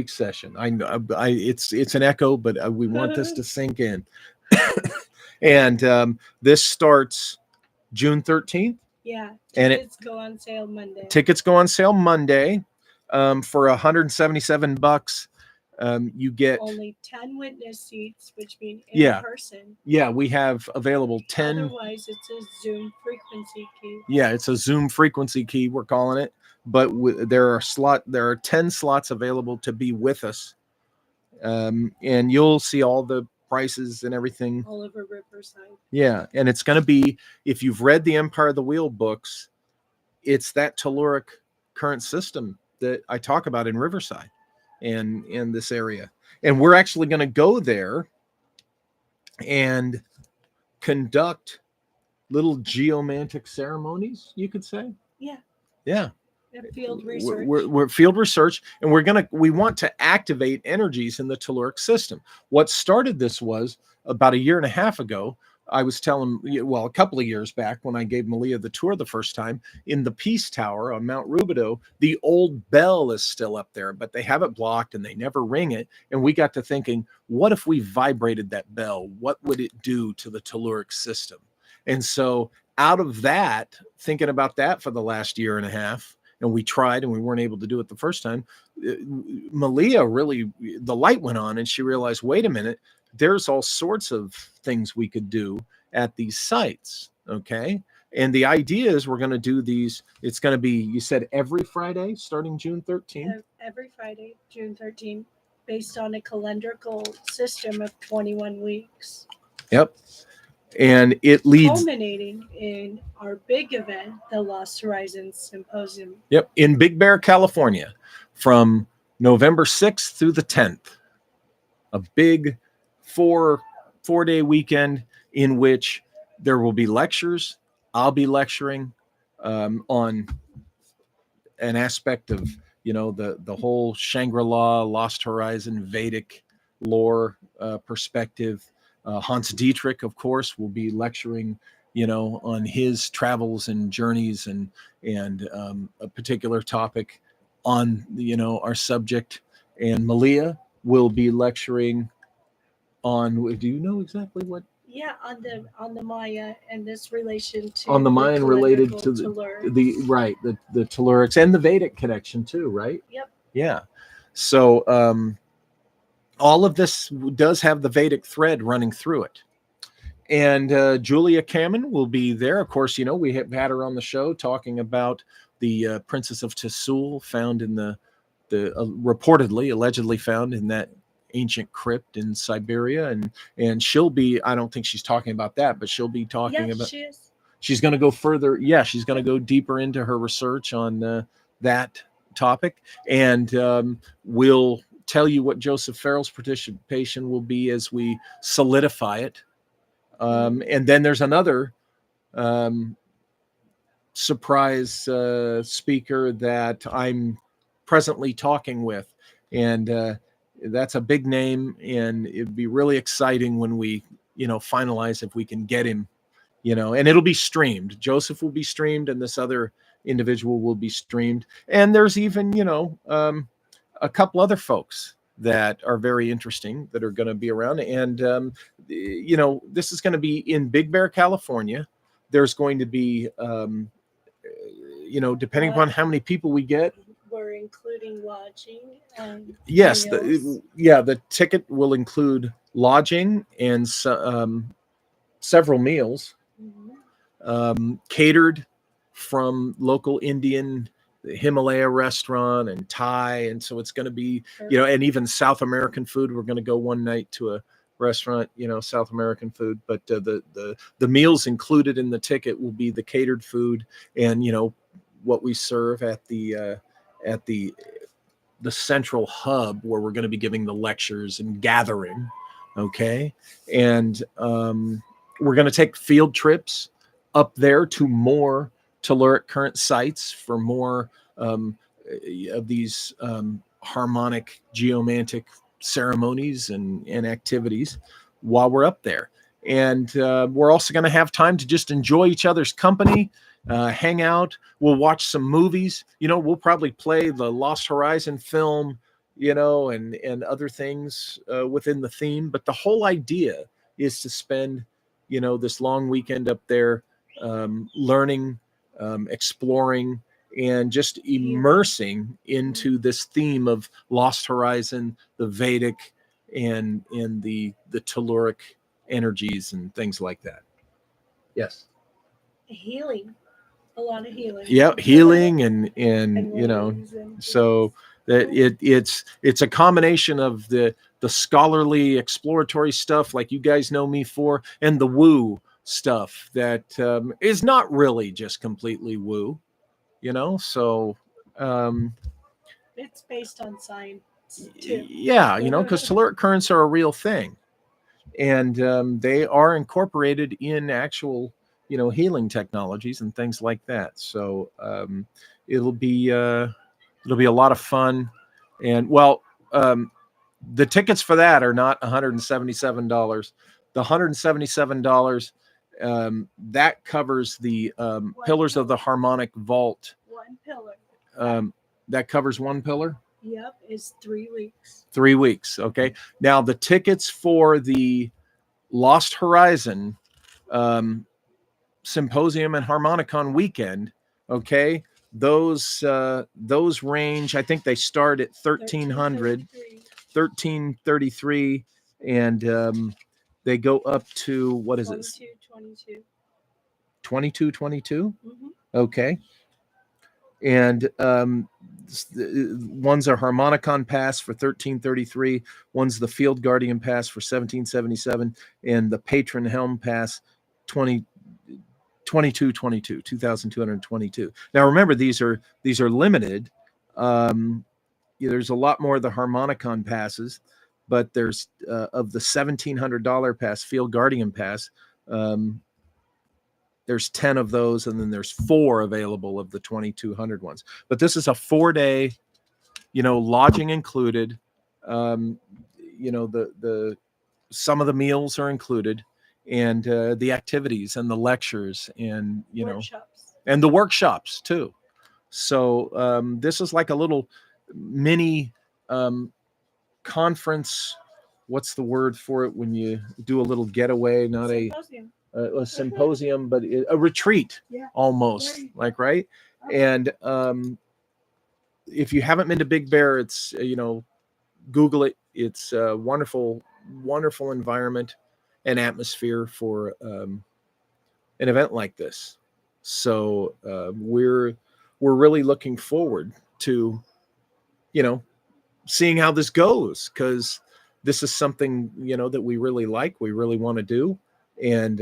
session. I know it's an echo, but we want this to sink in. And this starts June 13th. Yeah. Tickets go on sale Monday. For $177. You get only 10 witness seats, which mean in person. Yeah, we have available 10. Otherwise, it's a Zoom frequency key. Yeah, it's a Zoom frequency key, we're calling it. But there are 10 slots available to be with us. And you'll see all the prices and everything. All over Riverside. Yeah, and it's going to be, if you've read the Empire of the Wheel books, it's that telluric current system that I talk about in Riverside and in this area. And we're actually going to go there and conduct little geomantic ceremonies, you could say. Yeah. Yeah. Field research. We're field research, and we want to activate energies in the telluric system. What started this was about 1.5 years ago. I was telling, a couple of years back when I gave Malia the tour the first time, in the Peace Tower on Mount Rubidoux, the old bell is still up there, but they have it blocked and they never ring it. And we got to thinking, what if we vibrated that bell? What would it do to the telluric system? And so out of that, thinking about that for the last 1.5 years, and we tried and we weren't able to do it the first time, Malia really, the light went on and she realized, wait a minute, there's all sorts of things we could do at these sites. Okay. And the idea is we're going to do these. It's going to be, you said every Friday starting June 13th? Every Friday, June 13th, based on a calendrical system of 21 weeks. Yep. And it leads, culminating in our big event, the Lost Horizons Symposium. Yep. In Big Bear, California, from November 6th through the 10th. A big four-day weekend in which there will be lectures. I'll be lecturing. on an aspect of, the whole Shangri-La, Lost Horizon, Vedic lore perspective. Hans Dietrich, of course, will be lecturing, on his travels and journeys and a particular topic on, our subject. And Malia will be lecturing on, do you know exactly what? Yeah, on the Maya and this relation to on the Mayan related to the Tellurics and the Vedic connection too, right? Yep. Yeah. So all of this does have the Vedic thread running through it. And Julia Cameron will be there. Of course, we have had her on the show talking about the Princess of Tsul found in the reportedly, allegedly found in that ancient crypt in Siberia, and she'll be, I don't think she's talking about that, but she'll be talking about, she is. She's going to go further. Yeah, she's going to go deeper into her research on that topic, and we'll tell you what Joseph Farrell's participation will be as we solidify it. And then there's another surprise speaker that I'm presently talking with, and that's a big name, and it'd be really exciting when we finalize if we can get him, and it'll be streamed. Joseph will be streamed, and this other individual will be streamed, and there's even a couple other folks that are very interesting that are going to be around. And this is going to be in Big Bear, California. There's going to be depending upon how many people we get, we're including lodging and yes, meals. the ticket will include lodging and several meals, catered from local Indian, Himalaya restaurant and Thai, and so it's going to be and even South American food. We're going to go one night to a restaurant, South American food, but the meals included in the ticket will be the catered food and what we serve at the central hub where we're going to be giving the lectures and gathering. Okay, and we're going to take field trips up there to more telluric current sites for more of these harmonic geomantic ceremonies and activities while we're up there. And we're also going to have time to just enjoy each other's company, hang out. We'll watch some movies. We'll probably play the Lost Horizon film, and other things within the theme. But the whole idea is to spend, this long weekend up there learning, exploring, and just immersing into this theme of Lost Horizon, the Vedic, and the telluric energies and things like that. Yes. Healing. A lot of healing. Yeah, healing and so that it's a combination of the scholarly exploratory stuff like you guys know me for, and the woo stuff that is not really just completely woo, so it's based on science too. Yeah, because telluric currents are a real thing, and they are incorporated in actual healing technologies and things like that. So it'll be a lot of fun. And the tickets for that are not $177. The $177 that covers the pillars of the harmonic vault. One pillar. That covers one pillar. Yep, it's 3 weeks. 3 weeks. Okay. Now the tickets for the Lost Horizon Symposium and Harmonicon weekend, okay, those range, I think they start at 1333, and they go up to, what is it? 2222. Mm-hmm. Okay. And one's a Harmonicon pass for 1333, one's the Field Guardian pass for 1777, and the Patron Helm pass 2222. Now remember, these are limited. There's a lot more of the Harmonicon passes, but there's of the $1,700 pass, Field Guardian pass, there's 10 of those, and then there's 4 available of the 2,200 ones. But this is a 4-day, lodging included. The some of the meals are included, and the activities and the lectures, and Workshops. and the workshops too. So this is like a little mini conference. What's the word for it when you do a little getaway? Not Symposium. a symposium, but a retreat, almost, like, right? And if you haven't been to Big Bear, it's Google it. It's a wonderful environment and atmosphere for an event like this. So we're really looking forward to seeing how this goes, because this is something that we really like, we really want to do, and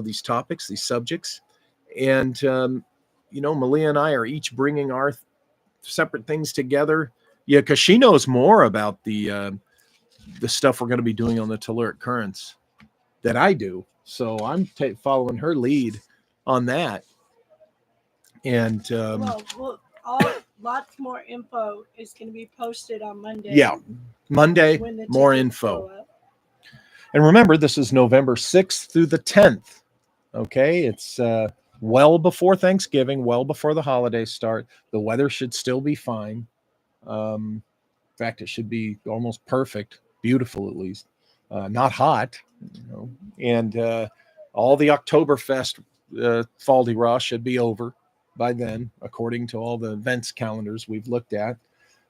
these topics, these subjects, and Malia and I are each bringing our separate things together. Yeah, because she knows more about the stuff we're going to be doing on the telluric currents that I do, so I'm following her lead on that. And lots more info is going to be posted on Monday. Yeah, Monday, more info. And remember, this is November 6th through the 10th. Okay, it's well before Thanksgiving, well before the holidays start. The weather should still be fine. In fact, it should be almost perfect, beautiful at least, not hot. And all the Oktoberfest Faldi Ross should be over by then, according to all the events calendars we've looked at.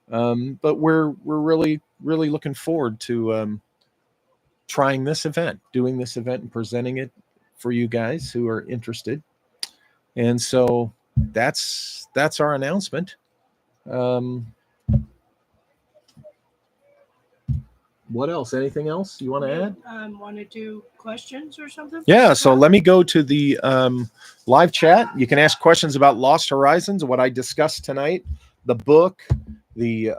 But we're really looking forward to trying this event, doing this event, and presenting it for you guys who are interested. And so that's our announcement. What else? Anything else you want to add? Want to do questions or something? Yeah, so let me go to the live chat. You can ask questions about Lost Horizons, what I discussed tonight, the book, the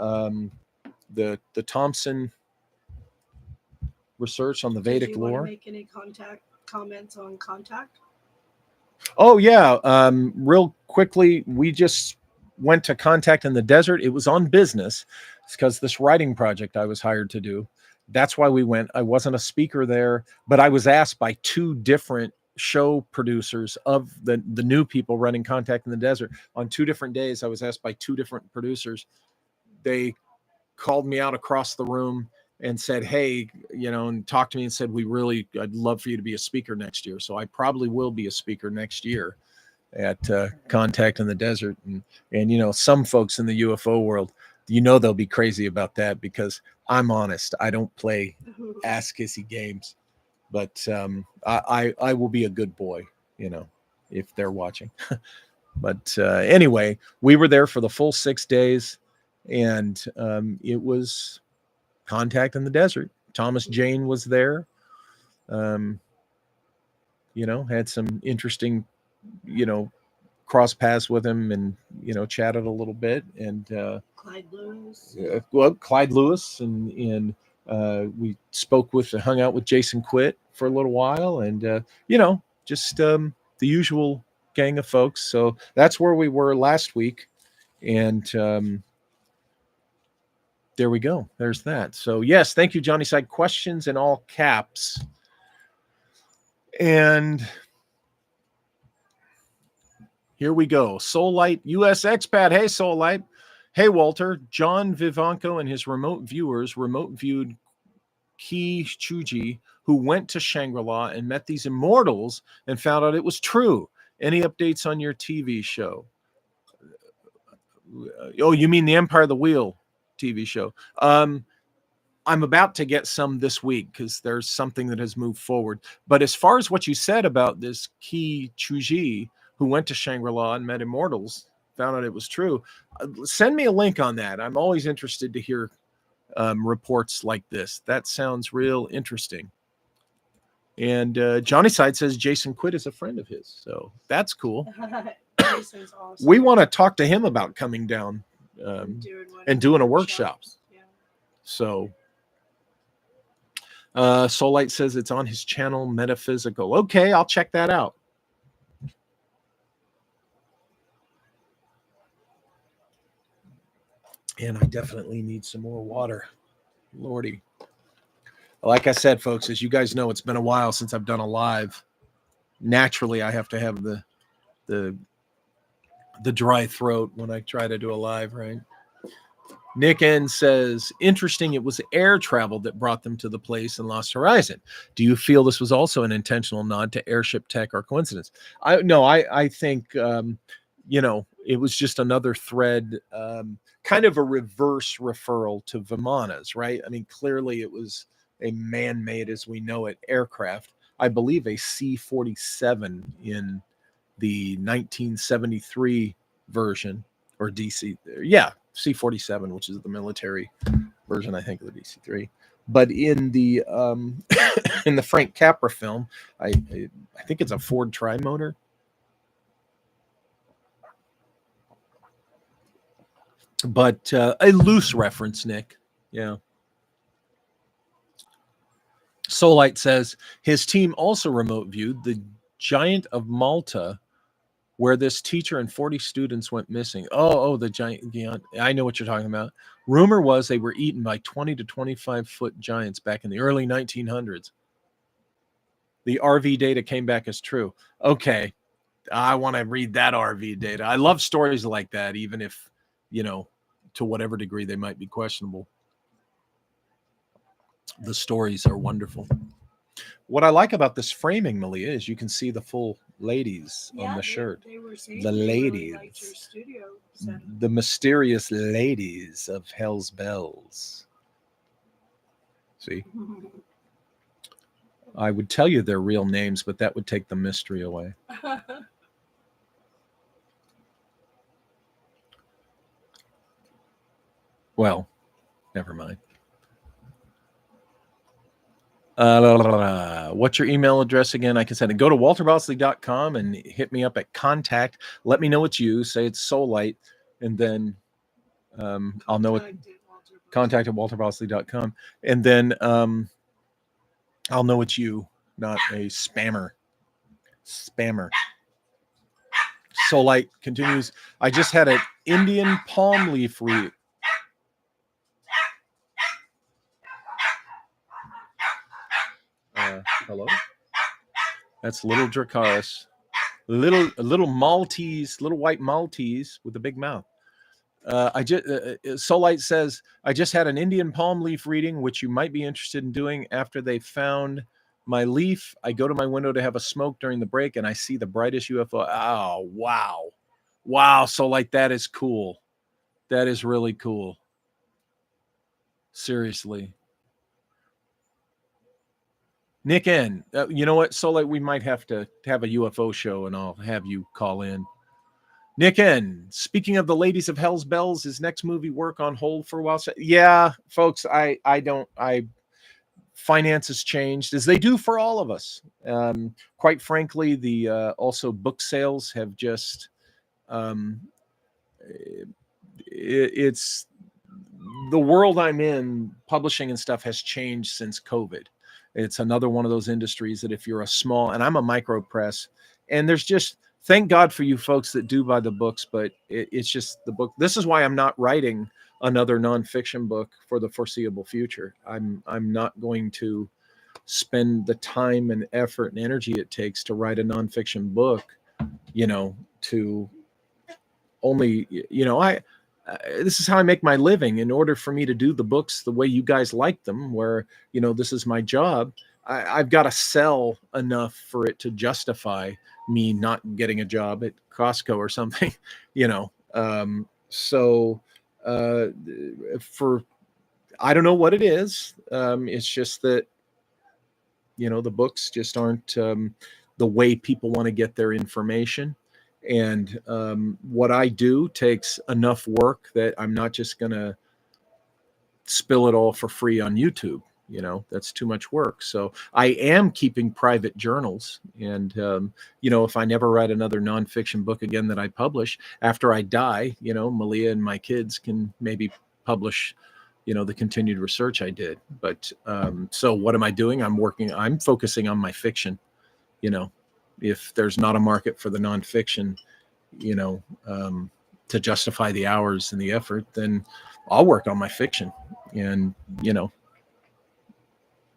Thompson research on the Vedic lore. lore. Make any comments on contact? Oh yeah, real quickly, we just went to Contact in the Desert. It was on business. It's because this writing project I was hired to do. That's why we went. I wasn't a speaker there, but I was asked by 2 different show producers of the new people running Contact in the Desert. On 2 different days, I was asked by 2 different producers. They called me out across the room and said, hey, and talked to me and said, I'd love for you to be a speaker next year. So I probably will be a speaker next year at Contact in the Desert. And some folks in the UFO world, they'll be crazy about that, because I'm honest. I don't play ass kissy games, but I will be a good boy, if they're watching. But anyway, we were there for the full 6 days, and it was Contact in the Desert. Thomas Jane was there. Had some interesting, cross paths with him, and chatted a little bit. And Clyde Lewis. Clyde Lewis, and we hung out with Jason Quitt for a little while, and just the usual gang of folks. So that's where we were last week, and there we go. There's that. So yes, thank you, Johnny Side. Questions in all caps. And here we go. Soullight US Expat. Hey, Soullight. Hey, Walter. John Vivanco and his remote viewers remote viewed Ki Chuji, who went to Shangri-La and met these immortals and found out it was true. Any updates on your TV show? Oh, you mean the Empire of the Wheel TV show? I'm about to get some this week, because there's something that has moved forward. But as far as what you said about this Ki Chuji, who went to Shangri-La and met immortals, found out it was true, send me a link on that. I'm always interested to hear reports like this. That sounds real interesting. And Johnny Side says Jason Quitt is a friend of his, so that's cool. Jason's awesome. We want to talk to him about coming down and doing a workshop. Yeah. So Soullight says it's on his channel, Metaphysical. Okay, I'll check that out. And I definitely need some more water. Lordy. Like I said, folks, as you guys know, it's been a while since I've done a live. Naturally, I have to have the dry throat when I try to do a live, right? Nick N says, interesting, it was air travel that brought them to the place in Lost Horizon. Do you feel this was also an intentional nod to airship tech or coincidence? I think, it was just another thread, kind of a reverse referral to Vimanas, right? I mean, clearly it was a man-made, as we know it, aircraft. I believe a C-47 in the 1973 version, or DC, yeah, C-47, which is the military version, I think, of the DC-3. But in the in the Frank Capra film, I think it's a Ford Tri-Motor. But a loose reference, Nick. Yeah. Solite says his team also remote viewed the Giant of Malta, where this teacher and 40 students went missing. The giant. I know what you're talking about. Rumor was they were eaten by 20 to 25 foot giants back in the early 1900s. The RV data came back as true. Okay. I want to read that RV data. I love stories like that, even if, to whatever degree they might be questionable. The stories are wonderful. What I like about this framing, Malia, is you can see the full ladies on the shirt. They were saying the ladies. Really liked your studio setting. The mysterious ladies of Hell's Bells. See? I would tell you their real names, but that would take the mystery away. Well, never mind. What's your email address again? I can send it. Go to walterbosley.com and hit me up at contact. Let me know it's you. Say it's Soullight, and then I'll know it. Contact at walterbosley.com, and then I'll know it's you, not a spammer. Soullight continues. I just had an Indian palm leaf read. Hello? That's little Dracarys. Little Maltese, little white Maltese with a big mouth. Soullight says, I just had an Indian palm leaf reading, which you might be interested in doing. After they found my leaf, I go to my window to have a smoke during the break, and I see the brightest UFO. Oh, wow. Wow, Soullight, that is cool. That is really cool. Seriously. Nick N, you know what, Soullight, we might have to have a UFO show, and I'll have you call in. Nick N, speaking of the ladies of Hell's Bells, is next movie work on hold for a while? Yeah, folks, finances changed, as they do for all of us. Quite frankly, the also book sales have just, it's the world I'm in, publishing and stuff has changed since COVID. It's another one of those industries that if you're a small, and I'm a micro press, and there's just, thank God for you folks that do buy the books, but it's just the book. This is why I'm not writing another nonfiction book for the foreseeable future. I'm not going to spend the time and effort and energy it takes to write a nonfiction book, to only, this is how I make my living. In order for me to do the books the way you guys like them, where, this is my job, I've got to sell enough for it to justify me not getting a job at Costco or something, for, I don't know what it is. It's just that, the books just aren't the way people want to get their information. And what I do takes enough work that I'm not just going to spill it all for free on YouTube. That's too much work. So I am keeping private journals. And, if I never write another nonfiction book again that I publish after I die, Malia and my kids can maybe publish, the continued research I did. But so what am I doing? I'm focusing on my fiction, if there's not a market for the nonfiction, to to justify the hours and the effort, then I'll work on my fiction and,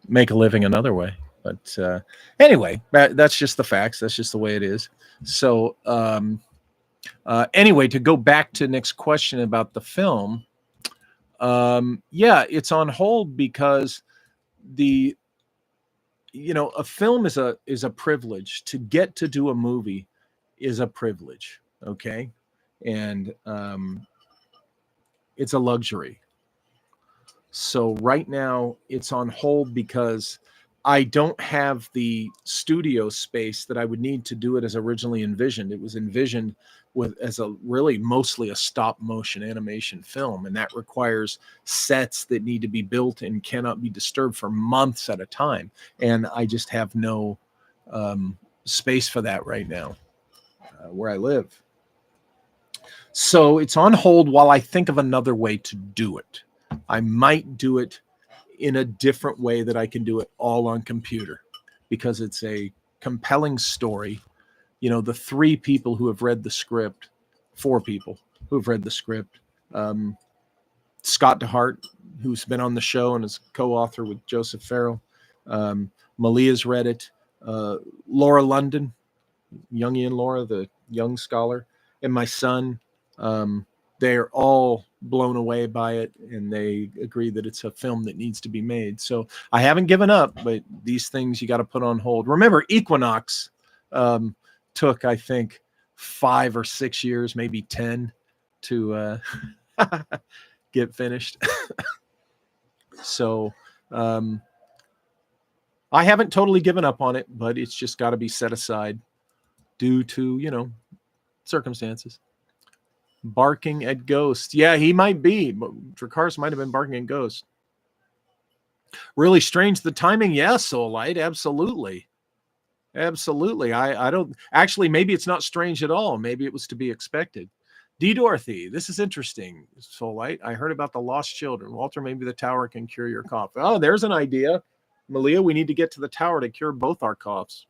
make a living another way. But anyway, that's just the facts. That's just the way it is. So anyway, to go back to Nick's question about the film, yeah, it's on hold because a film is a privilege. To get to do a movie is a privilege. Okay. And it's a luxury. So right now it's on hold because I don't have the studio space that I would need to do it as originally envisioned. It was envisioned as a really mostly a stop motion animation film, and that requires sets that need to be built and cannot be disturbed for months at a time. And I just have no space for that right now where I live. So it's on hold while I think of another way to do it. I might do it in a different way that I can do it all on computer because it's a compelling story. The 3 people who have read the script, 4 people who have read the script, Scott DeHart, who's been on the show and is co-author with Joseph Farrell. Malia's read it. Laura London, Jungian Laura, the young scholar, and my son. They're all blown away by it, and they agree that it's a film that needs to be made. So I haven't given up, but these things you got to put on hold. Remember, Equinox took, I think, 5 or 6 years, maybe 10, to get finished. So I haven't totally given up on it, but it's just got to be set aside due to, circumstances. Barking at ghosts. Yeah, he might be. Dracarys might have been barking at ghosts. Really strange the timing. Yeah, Soulite. Absolutely. Absolutely. I don't actually, maybe it's not strange at all. Maybe it was to be expected. D. Dorothy, this is interesting. Soulite. I heard about the lost children. Walter, maybe the tower can cure your cough. Oh, there's an idea. Malia, we need to get to the tower to cure both our coughs.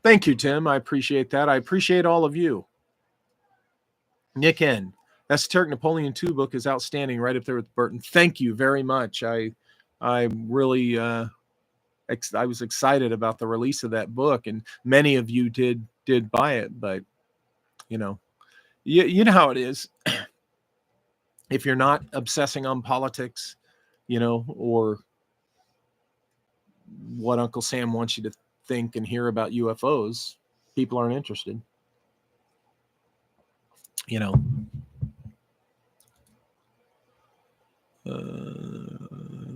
Thank you, Tim. I appreciate that. I appreciate all of you. Nick N. Esoteric Napoleon II book is outstanding, right up there with Burton. Thank you very much. I really I was excited about the release of that book, and many of you did buy it. But you know how it is. If you're not obsessing on politics, or what Uncle Sam wants you to think and hear about UFOs, people aren't interested.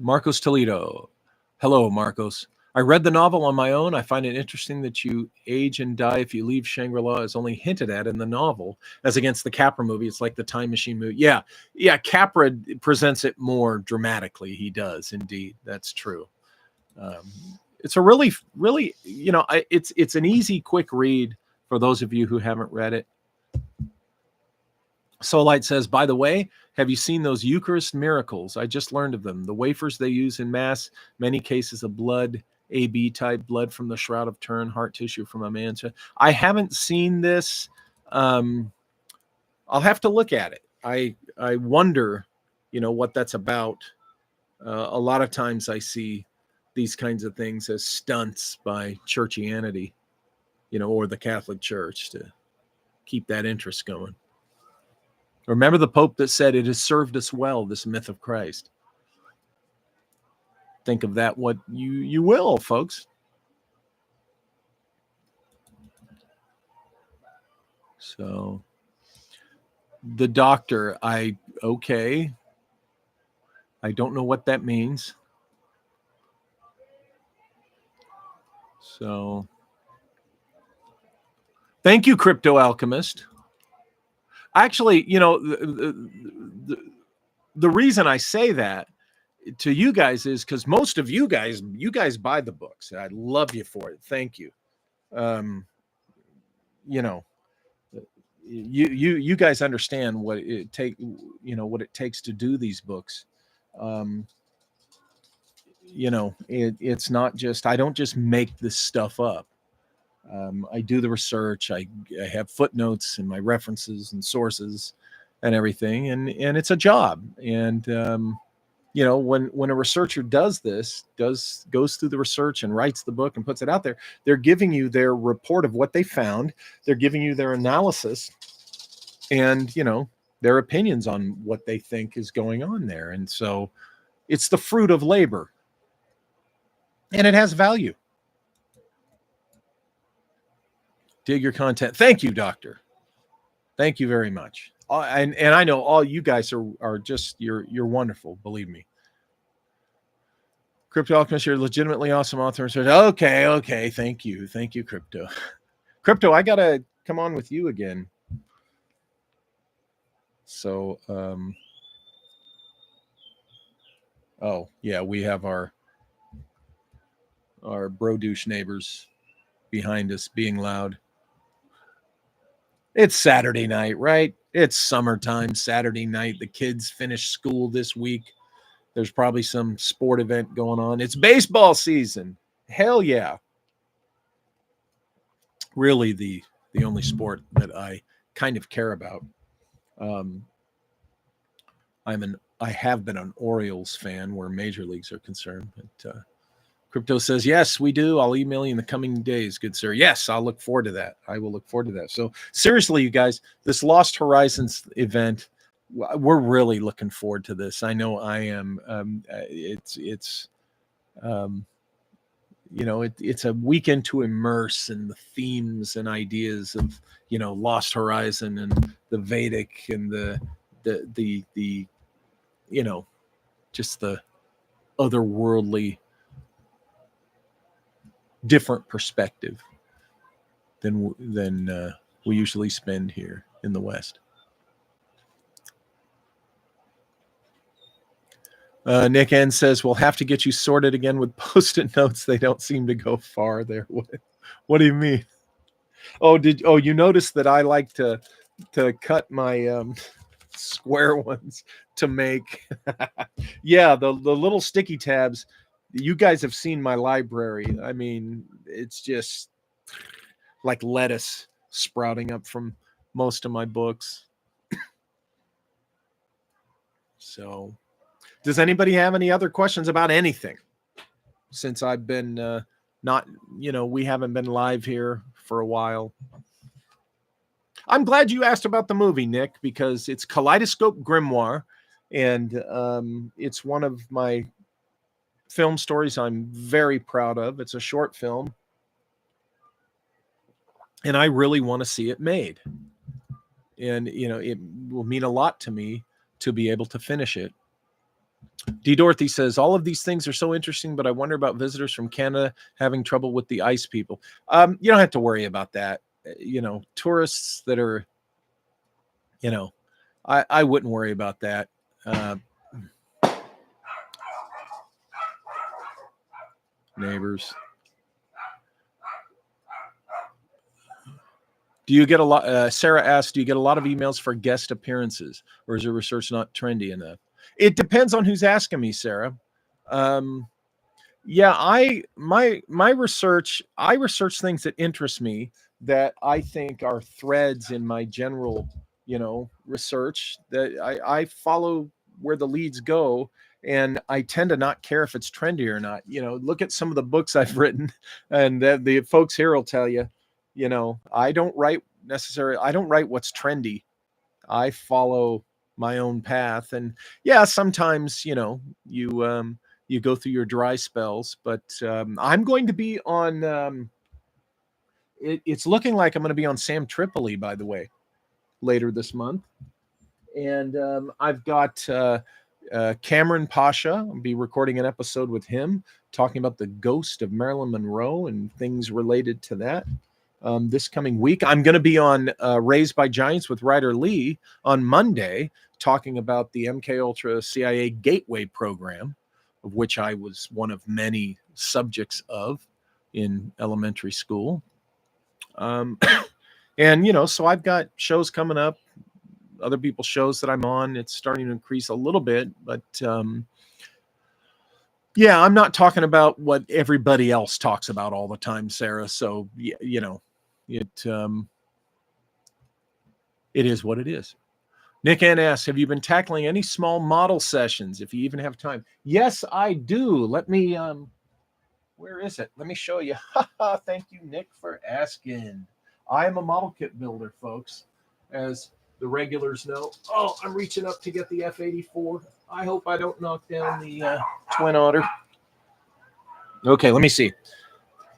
Marcos Toledo. Hello, Marcos. I read the novel on my own. I find it interesting that you age and die if you leave Shangri-La is only hinted at in the novel, as against the Capra movie. It's like the time machine movie. Yeah. Capra presents it more dramatically. He does indeed. That's true. It's a really, really, it's an easy, quick read for those of you who haven't read it. Soulite says, by the way, have you seen those Eucharist miracles? I just learned of them. The wafers they use in Mass, many cases of blood, AB type blood from the Shroud of Turin, heart tissue from a man's. I haven't seen this. I'll have to look at it. I wonder, what that's about. A lot of times I see these kinds of things as stunts by churchianity, or the Catholic Church to keep that interest going. Remember the Pope that said, it has served us well, this myth of Christ. Think of that what you will, folks. So the doctor, okay. I don't know what that means. So thank you, Crypto Alchemist. Actually, the reason I say that to you guys is because most of you guys buy the books. I love you for it. Thank you. You guys understand what it takes to do these books. It's not just, I don't just make this stuff up. I do the research. I have footnotes and my references and sources and everything, and it's a job. And you know, when a researcher does this, goes through the research and writes the book and puts it out there, they're giving you their report of what they found. They're giving you their analysis, and you know, their opinions on what they think is going on there. And so it's the fruit of labor, and it has value. Dig your content. Thank you, Doctor. Thank you very much. And I know all you guys are just, you're wonderful. Believe me. Crypto Alchemist, you're legitimately awesome author. Okay. Thank you, Crypto. Crypto, I gotta come on with you again. So, oh yeah, we have our bro douche neighbors behind us being loud. It's Saturday night, right? It's summertime, Saturday night. The kids finish school this week. There's probably some sport event going on. It's baseball season. Hell yeah. Really the only sport that I kind of care about. I have been an Orioles fan where major leagues are concerned. But Crypto says, yes, we do. I'll email you in the coming days, good sir. Yes, I'll look forward to that. I will look forward to that. So seriously, you guys, this Lost Horizons event, we're really looking forward to this. I know I am. It's you know, it's a weekend to immerse in the themes and ideas of, you know, Lost Horizon and the Vedic and the you know, just the otherworldly, different perspective than we usually spend here in the West. Nick N says, we'll have to get you sorted again with post-it notes. They don't seem to go far there. What do you mean? Oh, you noticed that I like to cut my square ones to make yeah, the little sticky tabs. You guys have seen my library. I mean, it's just like lettuce sprouting up from most of my books. So, does anybody have any other questions about anything? Since I've been not, you know, we haven't been live here for a while. I'm glad you asked about the movie, Nick, because it's Kaleidoscope Grimoire, and it's one of my film stories I'm very proud of. It's a short film, and I really want to see it made. And, you know, it will mean a lot to me to be able to finish it. D. Dorothy says, all of these things are so interesting, but I wonder about visitors from Canada having trouble with the ice people. You don't have to worry about that. You know, tourists that are, you know, I wouldn't worry about that. Neighbors. Do you get a lot? Sarah asked, do you get a lot of emails for guest appearances, or is your research not trendy enough? It depends on who's asking me, Sarah. Yeah, my research, I research things that interest me, that I think are threads in my general, you know, research, that I follow where the leads go. And I tend to not care if it's trendy or not. You know, look at some of the books I've written, and the folks here will tell you, you know, I don't write what's trendy. I follow my own path. And yeah, sometimes, you know, you go through your dry spells, but I'm going to be on, it's looking like I'm going to be on Sam Tripoli, by the way, later this month. And I've got Cameron Pasha. I'll be recording an episode with him, talking about the ghost of Marilyn Monroe and things related to that. This coming week, I'm going to be on Raised by Giants with Ryder Lee on Monday, talking about the MK Ultra CIA Gateway program, of which I was one of many subjects of in elementary school. And, you know, so I've got shows coming up, other people's shows that I'm on. It's starting to increase a little bit, but, you Yeah, I'm not talking about what everybody else talks about all the time, Sarah. So, you know, it is what it is. Nick N asks, have you been tackling any small model sessions, if you even have time? Yes, I do. Let me, where is it? Let me show you. Thank you, Nick, for asking. I am a model kit builder, folks, as the regulars know. Oh, I'm reaching up to get the F-84. I hope I don't knock down the Twin Otter. Okay, let me see.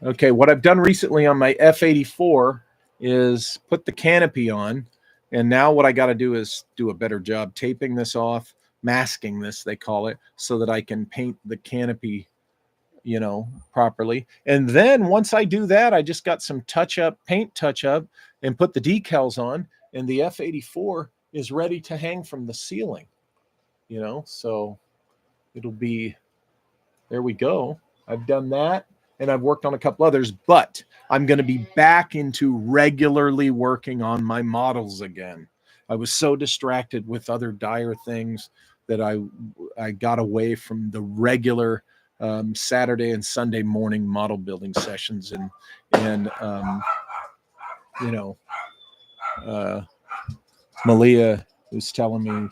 Okay, what I've done recently on my F-84 is put the canopy on, and now what I got to do is do a better job taping this off, masking this, they call it, so that I can paint the canopy, you know, properly. And then once I do that, I just got some paint touch up, and put the decals on, and the F-84 is ready to hang from the ceiling, you know, so it'll be, there we go. I've done that. And I've worked on a couple others, but I'm going to be back into regularly working on my models again. I was so distracted with other dire things that I got away from the regular Saturday and Sunday morning model building sessions, and you know, Malia was telling me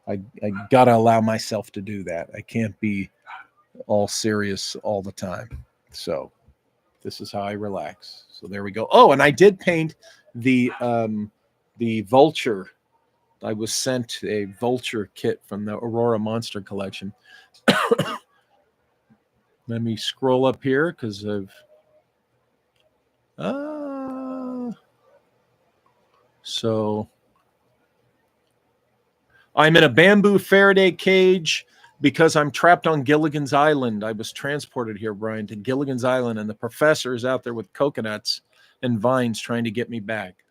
I got to allow myself to do that. I can't be all serious all the time. So this is how I relax. So there we go. Oh, and I did paint the vulture. I was sent a vulture kit from the Aurora Monster Collection. Let me scroll up here because I've so I'm in a bamboo Faraday cage because I'm trapped on Gilligan's Island. I was transported here, Brian, to Gilligan's Island, and the professor is out there with coconuts and vines trying to get me back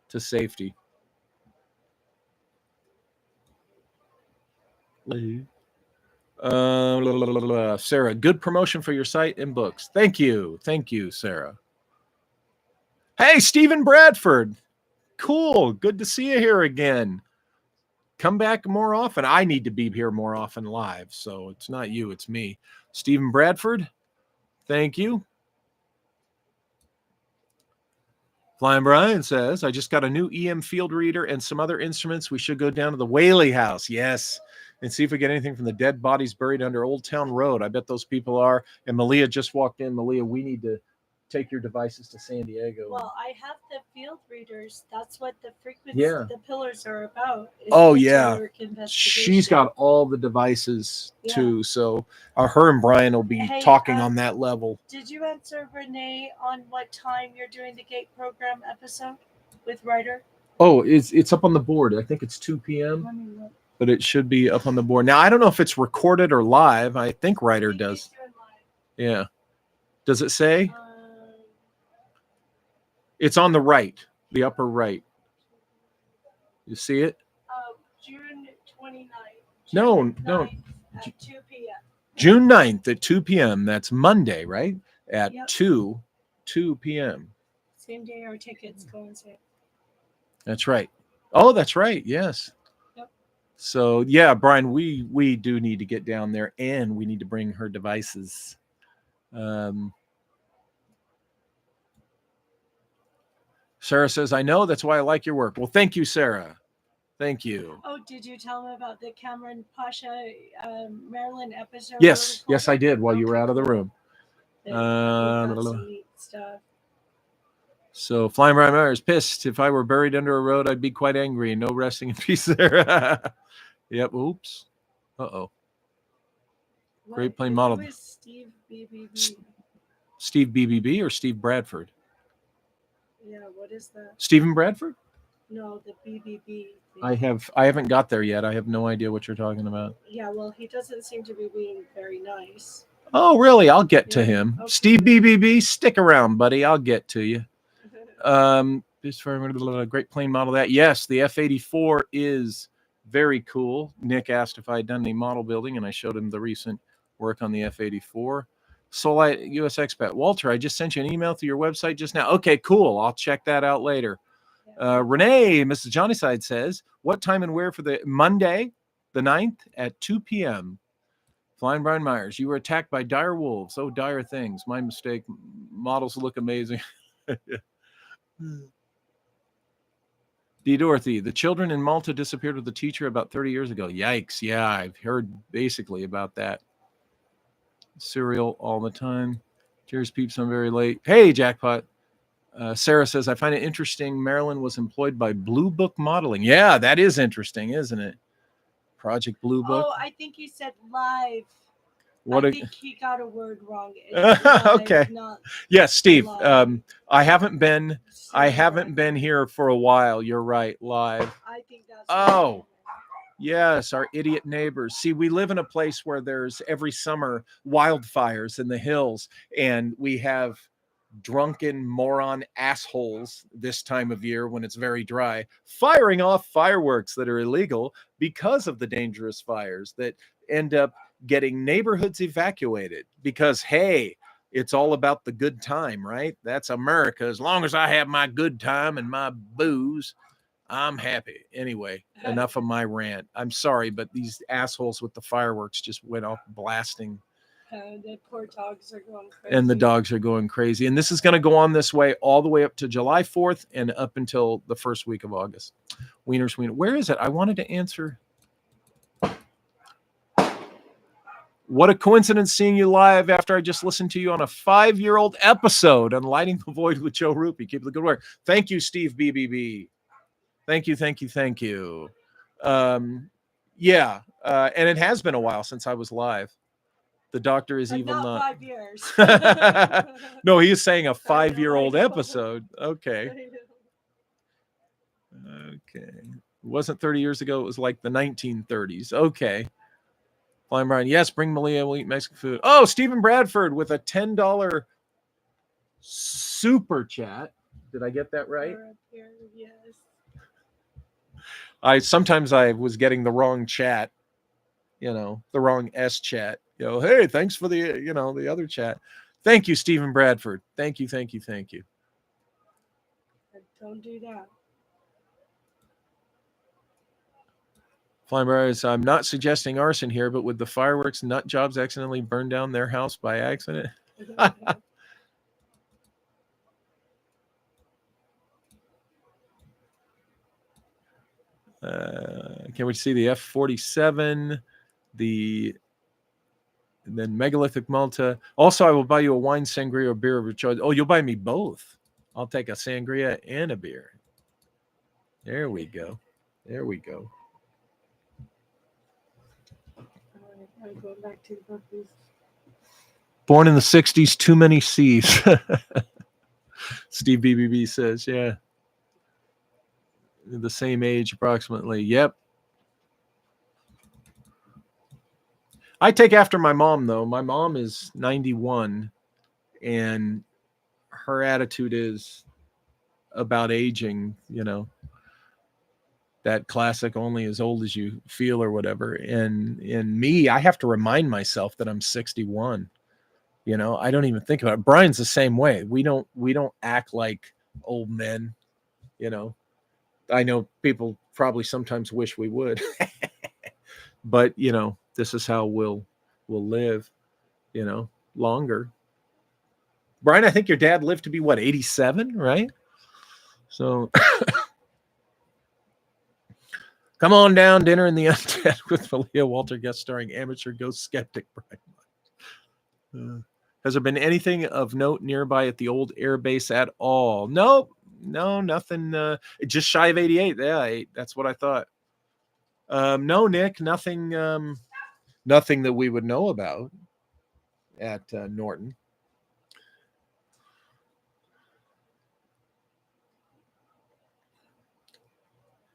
to safety. Sarah, good promotion for your site and books. Thank you. Thank you, Sarah. Hey, Stephen Bradford. Cool. Good to see you here again. Come back more often. I need to be here more often live, so it's not you, it's me. Stephen Bradford, thank you. Flying Brian says, I just got a new EM field reader and some other instruments. We should go down to the Whaley House. Yes. And see if we get anything from the dead bodies buried under Old Town Road. I bet those people are. And Malia just walked in. Malia, we need to take your devices to San Diego. Well, I have the field readers. That's what the frequency, the pillars are about. Oh, yeah. She's got all the devices, too. So her and Brian will be talking on that level. Did you answer Renee on what time you're doing the Gate Program episode with Ryder? Oh, it's up on the board. I think it's 2 p.m. Let me look. But it should be up on the board. Now, I don't know if it's recorded or live. I think Ryder does. Yeah. Does it say? It's on the right, the upper right. You see it? June 29th. No. At 2 p.m. June 9th at 2 p.m. That's Monday, right? At 2 p.m. Same day our tickets go on sale. That's right. Oh, that's right. Yes. Yep. So, yeah, Brian, we do need to get down there, and we need to bring her devices. Sarah says, I know. That's why I like your work. Well, thank you, Sarah. Thank you. Oh, did you tell him about the Cameron Pasha Maryland episode? Yes, I did while you were out of the room. Stuff. So, Flying Brian Meyer is pissed. If I were buried under a road, I'd be quite angry. No resting in peace there. Yep. Oops. Uh-oh. Great plane model. Who is Steve BBB? Steve BBB or Steve Bradford? Yeah, what is that? Stephen Bradford? No, the BBB. I haven't got there yet. I have no idea what you're talking about. Yeah, well, he doesn't seem to be being very nice. Oh, really? I'll get to him. Okay. Steve BBB, stick around, buddy. I'll get to you. This for a great plane model. That yes, the F-84 is very cool. Nick asked if I had done any model building, and I showed him the recent work on the F-84. Solite US Expat. Walter, I just sent you an email through your website just now. Okay, cool. I'll check that out later. Renee, Mrs. Johnnyside says, what time and where for the Monday, the 9th at 2 p.m.? Flying Brian Myers, you were attacked by dire wolves. Oh, dire things. My mistake. Models look amazing. D. Dorothy, the children in Malta disappeared with the teacher about 30 years ago. Yikes. Yeah, I've heard basically about that. Cereal all the time. Cheers, peeps. I'm very late. Hey, Jackpot. Sarah says, I find it interesting Marilyn was employed by Blue Book Modeling. Yeah, that is interesting, isn't it? Project Blue Book. Oh, I think he said live. What I a... think he got a word wrong. It's live, okay. Not yes, Steve. live. I haven't been So been here for a while. You're right. Live. I think that's Oh. Yes, our idiot neighbors. See, we live in a place where there's every summer wildfires in the hills, and we have drunken moron assholes this time of year when it's very dry, firing off fireworks that are illegal because of the dangerous fires that end up getting neighborhoods evacuated because, hey, it's all about the good time, right? That's America. As long as I have my good time and my booze, I'm happy. Anyway, enough of my rant. I'm sorry, but these assholes with the fireworks just went off blasting. The poor dogs are going crazy. And the dogs are going crazy. And this is going to go on this way all the way up to July 4th and up until the first week of August. Wieners, Wiener. Where is it? I wanted to answer. What a coincidence seeing you live after I just listened to you on a 5-year-old episode on Lighting the Void with Joe Rupi. Keep the good work. Thank you, Steve BBB. Thank you. Yeah, and it has been a while since I was live. The doctor is but evil. Not Not 5 years. No, he is saying a 5-year-old episode. Okay. Okay. It wasn't 30 years ago. It was like the 1930s. Okay. Flying Brian. Yes, bring Malia. We'll eat Mexican food. Oh, Stephen Bradford with a $10 super chat. Did I get that right? Yes. Sometimes I was getting the wrong chat, the wrong S chat. Hey, thanks for the, the other chat. Thank you, Stephen Bradford. Thank you. Don't do that. Flying Briars, I'm not suggesting arson here, but would the fireworks nut jobs accidentally burn down their house by accident? Can we see the F-47, and then Megalithic Malta? Also, I will buy you a wine, sangria, or beer of your choice. Oh, you'll buy me both. I'll take a sangria and a beer. There we go. I'm going back to the puppies. Born in the 60s, too many C's. Steve BBB says, yeah. The same age approximately. Yep. I take after my mom, though. My mom is 91, and her attitude is about aging, that classic only as old as you feel or whatever. And in me, I have to remind myself that I'm 61. I don't even think about it. Brian's the same way. We don't act like old men, I know people probably sometimes wish we would, but this is how we'll live, longer. Brian, I think your dad lived to be 87, right? So come on down, Dinner in the Undead with Malia Walter, guest starring amateur ghost skeptic Brian. Has there been anything of note nearby at the old air base at all? Nope. No, nothing. Just shy of 88. Yeah, that's what I thought. No, Nick, nothing. Nothing that we would know about at Norton.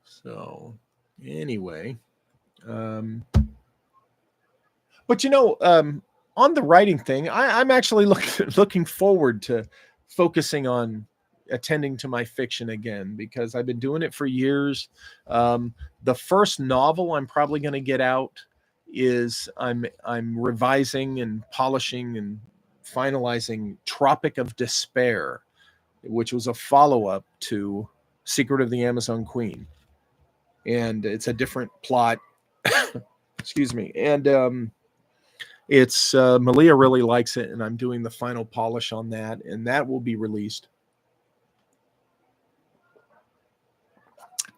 So, anyway, but on the writing thing, I'm actually looking forward to focusing on attending to my fiction again, because I've been doing it for years. The first novel I'm probably going to get out is I'm revising and polishing and finalizing Tropic of Despair, which was a follow-up to Secret of the Amazon Queen. And it's a different plot. Excuse me. And It's Malia really likes it, and I'm doing the final polish on that, and that will be released.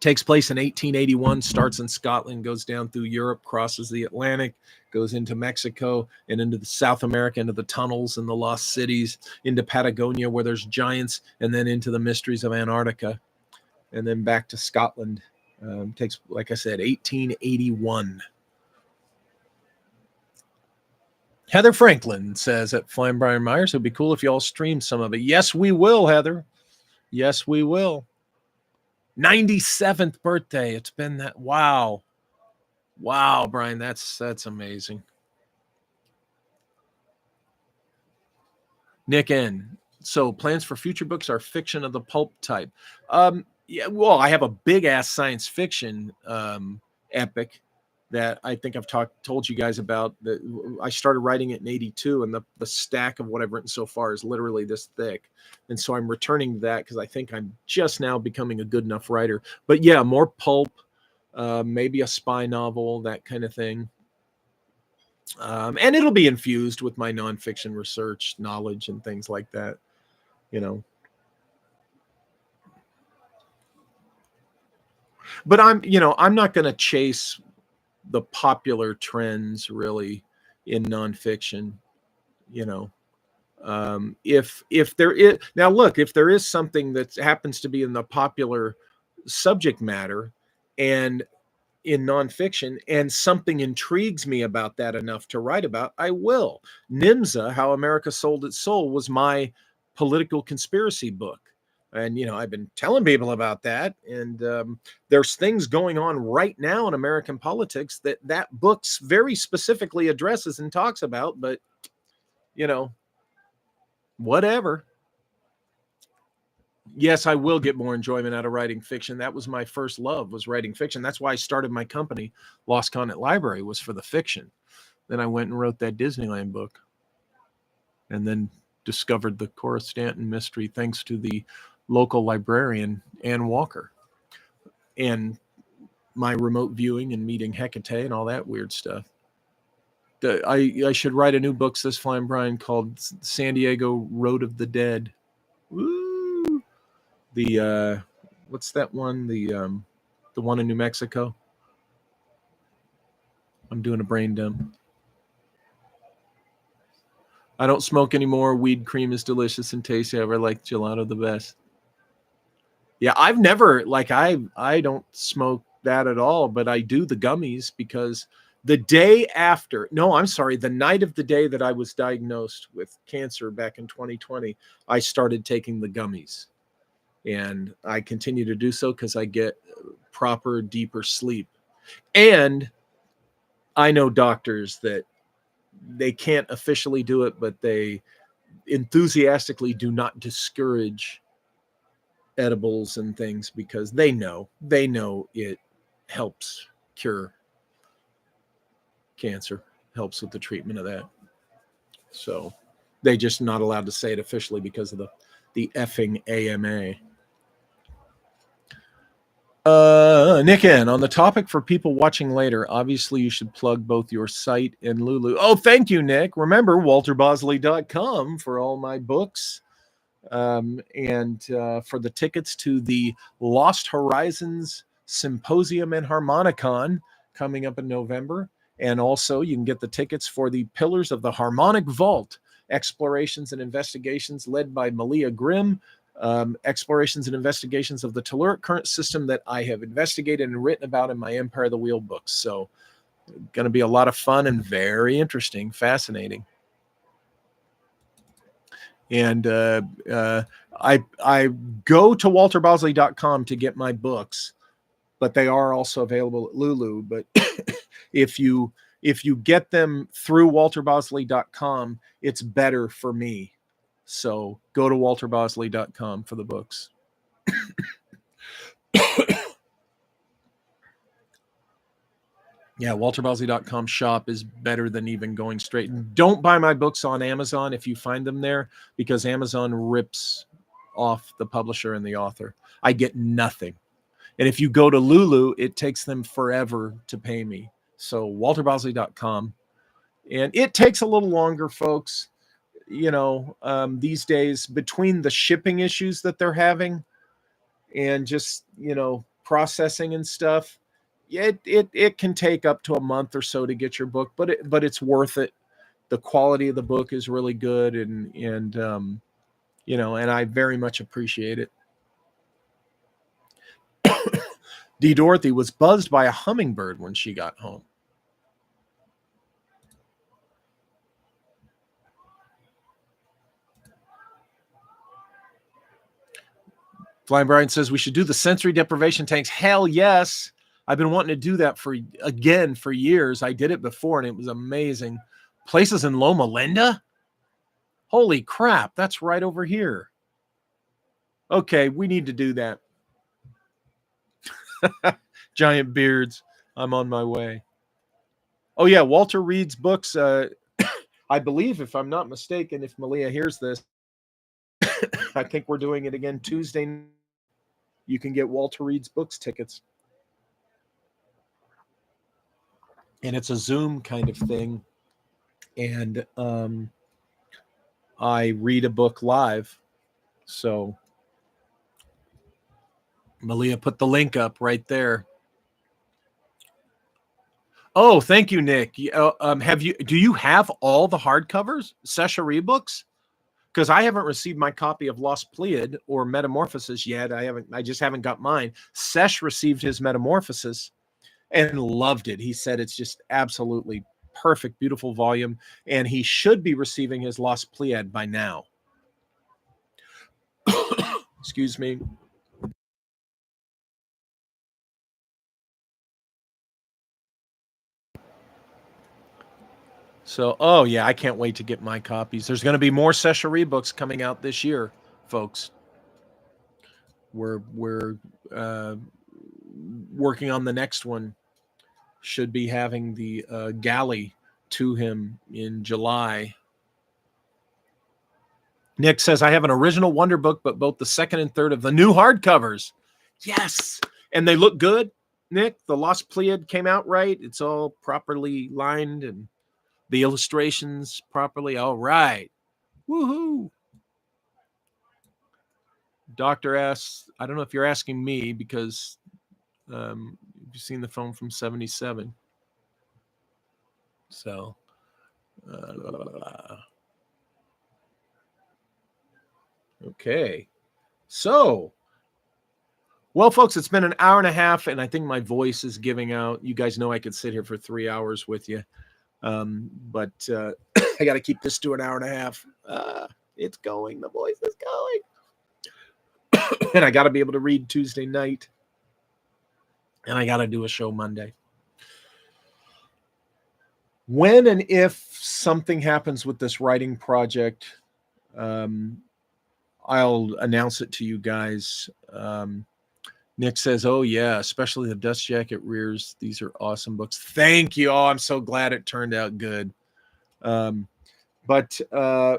Takes place in 1881, starts in Scotland, goes down through Europe, crosses the Atlantic, goes into Mexico and into the South America, into the tunnels and the lost cities, into Patagonia where there's giants, and then into the mysteries of Antarctica, and then back to Scotland. Takes, like I said, 1881. Heather Franklin says at Flying Brian Myers, it'd be cool if you all stream some of it. Yes, we will, Heather. Yes, we will. 97th birthday. It's been that. Wow. Wow, Brian, that's amazing. Nick N. So plans for future books are fiction of the pulp type. Yeah, well, I have a big ass science fiction epic that I think I've told you guys about. That I started writing it in 82, and the stack of what I've written so far is literally this thick. And so I'm returning to that because I think I'm just now becoming a good enough writer. But yeah, more pulp, maybe a spy novel, that kind of thing. And it'll be infused with my nonfiction research knowledge and things like that, you know. But I'm not going to chase the popular trends really in nonfiction, you know. If there is, now look, if there is something that happens to be in the popular subject matter and in nonfiction, and something intrigues me about that enough to write about, I will. NIMSA, How America Sold Its Soul, was my political conspiracy book. And, you know, I've been telling people about that. And there's things going on right now in American politics that book very specifically addresses and talks about. But, you know, whatever. Yes, I will get more enjoyment out of writing fiction. That was my first love, was writing fiction. That's why I started my company, Lost Continent Library, was for the fiction. Then I went and wrote that Disneyland book. And then discovered the Cora Stanton mystery thanks to the local librarian, Ann Walker, and my remote viewing and meeting Hecate and all that weird stuff. I should write a new book, says Flying Brian, called San Diego Road of the Dead. Woo! The what's that one? The one in New Mexico. I'm doing a brain dump. I don't smoke anymore. Weed cream is delicious and tasty. I like gelato the best. Yeah, I've never, like, I don't smoke that at all, but I do the gummies because the day after, no, I'm sorry, the night of the day that I was diagnosed with cancer back in 2020, I started taking the gummies. And I continue to do so because I get proper, deeper sleep. And I know doctors that they can't officially do it, but they enthusiastically do not discourage edibles and things because they know it helps cure cancer, helps with the treatment of that. So they just not allowed to say it officially because of the effing AMA. Nick N, on the topic for people watching later, obviously you should plug both your site and Lulu. Oh, thank you, Nick. Remember, walterbosley.com for all my books. And for the tickets to the Lost Horizons Symposium and Harmonicon coming up in November. And also you can get the tickets for the Pillars of the Harmonic Vault, explorations and investigations led by Malia Grimm, explorations and investigations of the telluric current system that I have investigated and written about in my Empire of the Wheel books. So going to be a lot of fun and very interesting, fascinating. And I go to walterbosley.com to get my books, but they are also available at Lulu. But if you get them through walterbosley.com, it's better for me. So go to walterbosley.com for the books. Yeah, walterbosley.com shop is better than even going straight. Don't buy my books on Amazon if you find them there, because Amazon rips off the publisher and the author. I get nothing. And if you go to Lulu, it takes them forever to pay me. So walterbosley.com. And it takes a little longer, folks. These days, between the shipping issues that they're having and just, processing and stuff, it can take up to a month or so to get your book, but it's worth it. The quality of the book is really good, and I very much appreciate it. D. Dorothy was buzzed by a hummingbird when she got home. Flying Brian says we should do the sensory deprivation tanks. Hell yes. I've been wanting to do that for years. I did it before and it was amazing. Places in Loma Linda? Holy crap, that's right over here. Okay, we need to do that. Giant beards. I'm on my way. Oh yeah, Walter Reed's books. I believe, if I'm not mistaken, if Malia hears this, I think we're doing it again Tuesday. You can get Walter Reed's books tickets. And it's a Zoom kind of thing. And I read a book live. So Malia put the link up right there. Oh, thank you, Nick. Do you have all the hardcovers, Seshari books? Because I haven't received my copy of Lost Pleiad or Metamorphosis yet. I just haven't got mine. Sesh received his Metamorphosis and loved it. He said it's just absolutely perfect, beautiful volume, and he should be receiving his Lost Pleiad by now. Excuse me. So, oh yeah, I can't wait to get my copies. There's going to be more Seshari books coming out this year, folks. We're working on the next one. Should be having the galley to him in July. Nick says, I have an original Wonder book, but both the second and third of the new hardcovers. Yes. And they look good, Nick. The Lost Pleiad came out right. It's all properly lined and the illustrations properly. All right. Woohoo. Doctor asks, I don't know if you're asking me because you've seen the phone from 77. So, okay. So, well, folks, it's been an hour and a half, and I think my voice is giving out. You guys know I could sit here for 3 hours with you. But I got to keep this to an hour and a half. It's going. The voice is going. And I got to be able to read Tuesday night. And I got to do a show Monday. When and if something happens with this writing project, I'll announce it to you guys. Nick says, oh, yeah, especially the Dust Jacket Rears. These are awesome books. Thank you. Oh, I'm so glad it turned out good. But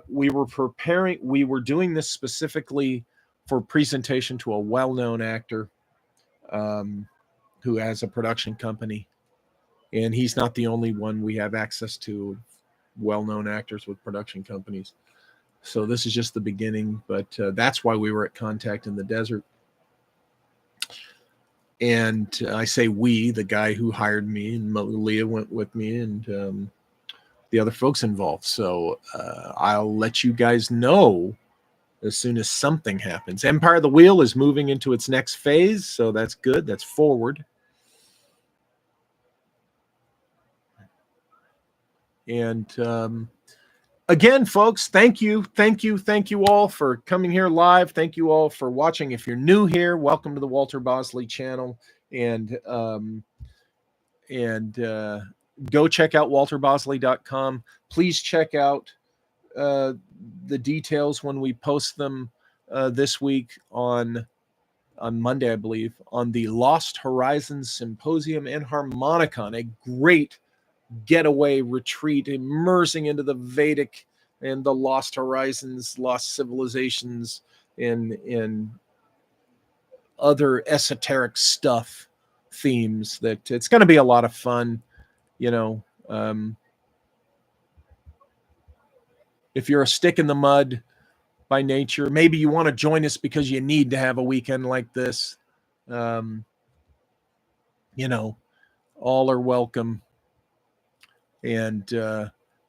we were doing this specifically for presentation to a well-known actor who has a production company. And he's not the only one. We have access to well-known actors with production companies. So this is just the beginning, but that's why we were at Contact in the Desert. And I say we, the guy who hired me, and Leah went with me, and the other folks involved. So I'll let you guys know as soon as something happens. Empire of the Wheel is moving into its next phase, so that's good. That's forward. And again, folks, thank you all for coming here live. Thank you all for watching. If you're new here, welcome to the Walter Bosley channel, and go check out walterbosley.com. Please check out the details when we post them this week on Monday, I believe, on the Lost Horizons Symposium and Harmonicon, a great getaway retreat immersing into the Vedic and the Lost Horizons, Lost Civilizations, and other esoteric stuff themes. That it's going to be a lot of fun. if you're a stick in the mud by nature, maybe you want to join us because you need to have a weekend like this. You know, all are welcome. And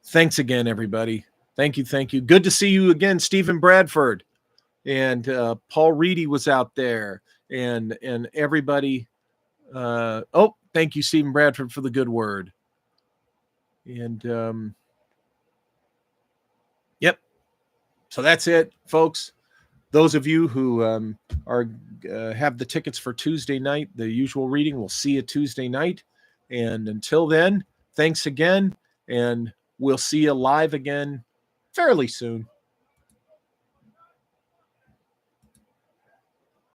thanks again, everybody. Thank you. Thank you. Good to see you again, Stephen Bradford. And Paul Reedy was out there, and everybody. Thank you, Stephen Bradford, for the good word. And yep. So that's it, folks. Those of you who are have the tickets for Tuesday night, the usual reading, we'll see you Tuesday night. And until then, thanks again, and we'll see you live again fairly soon.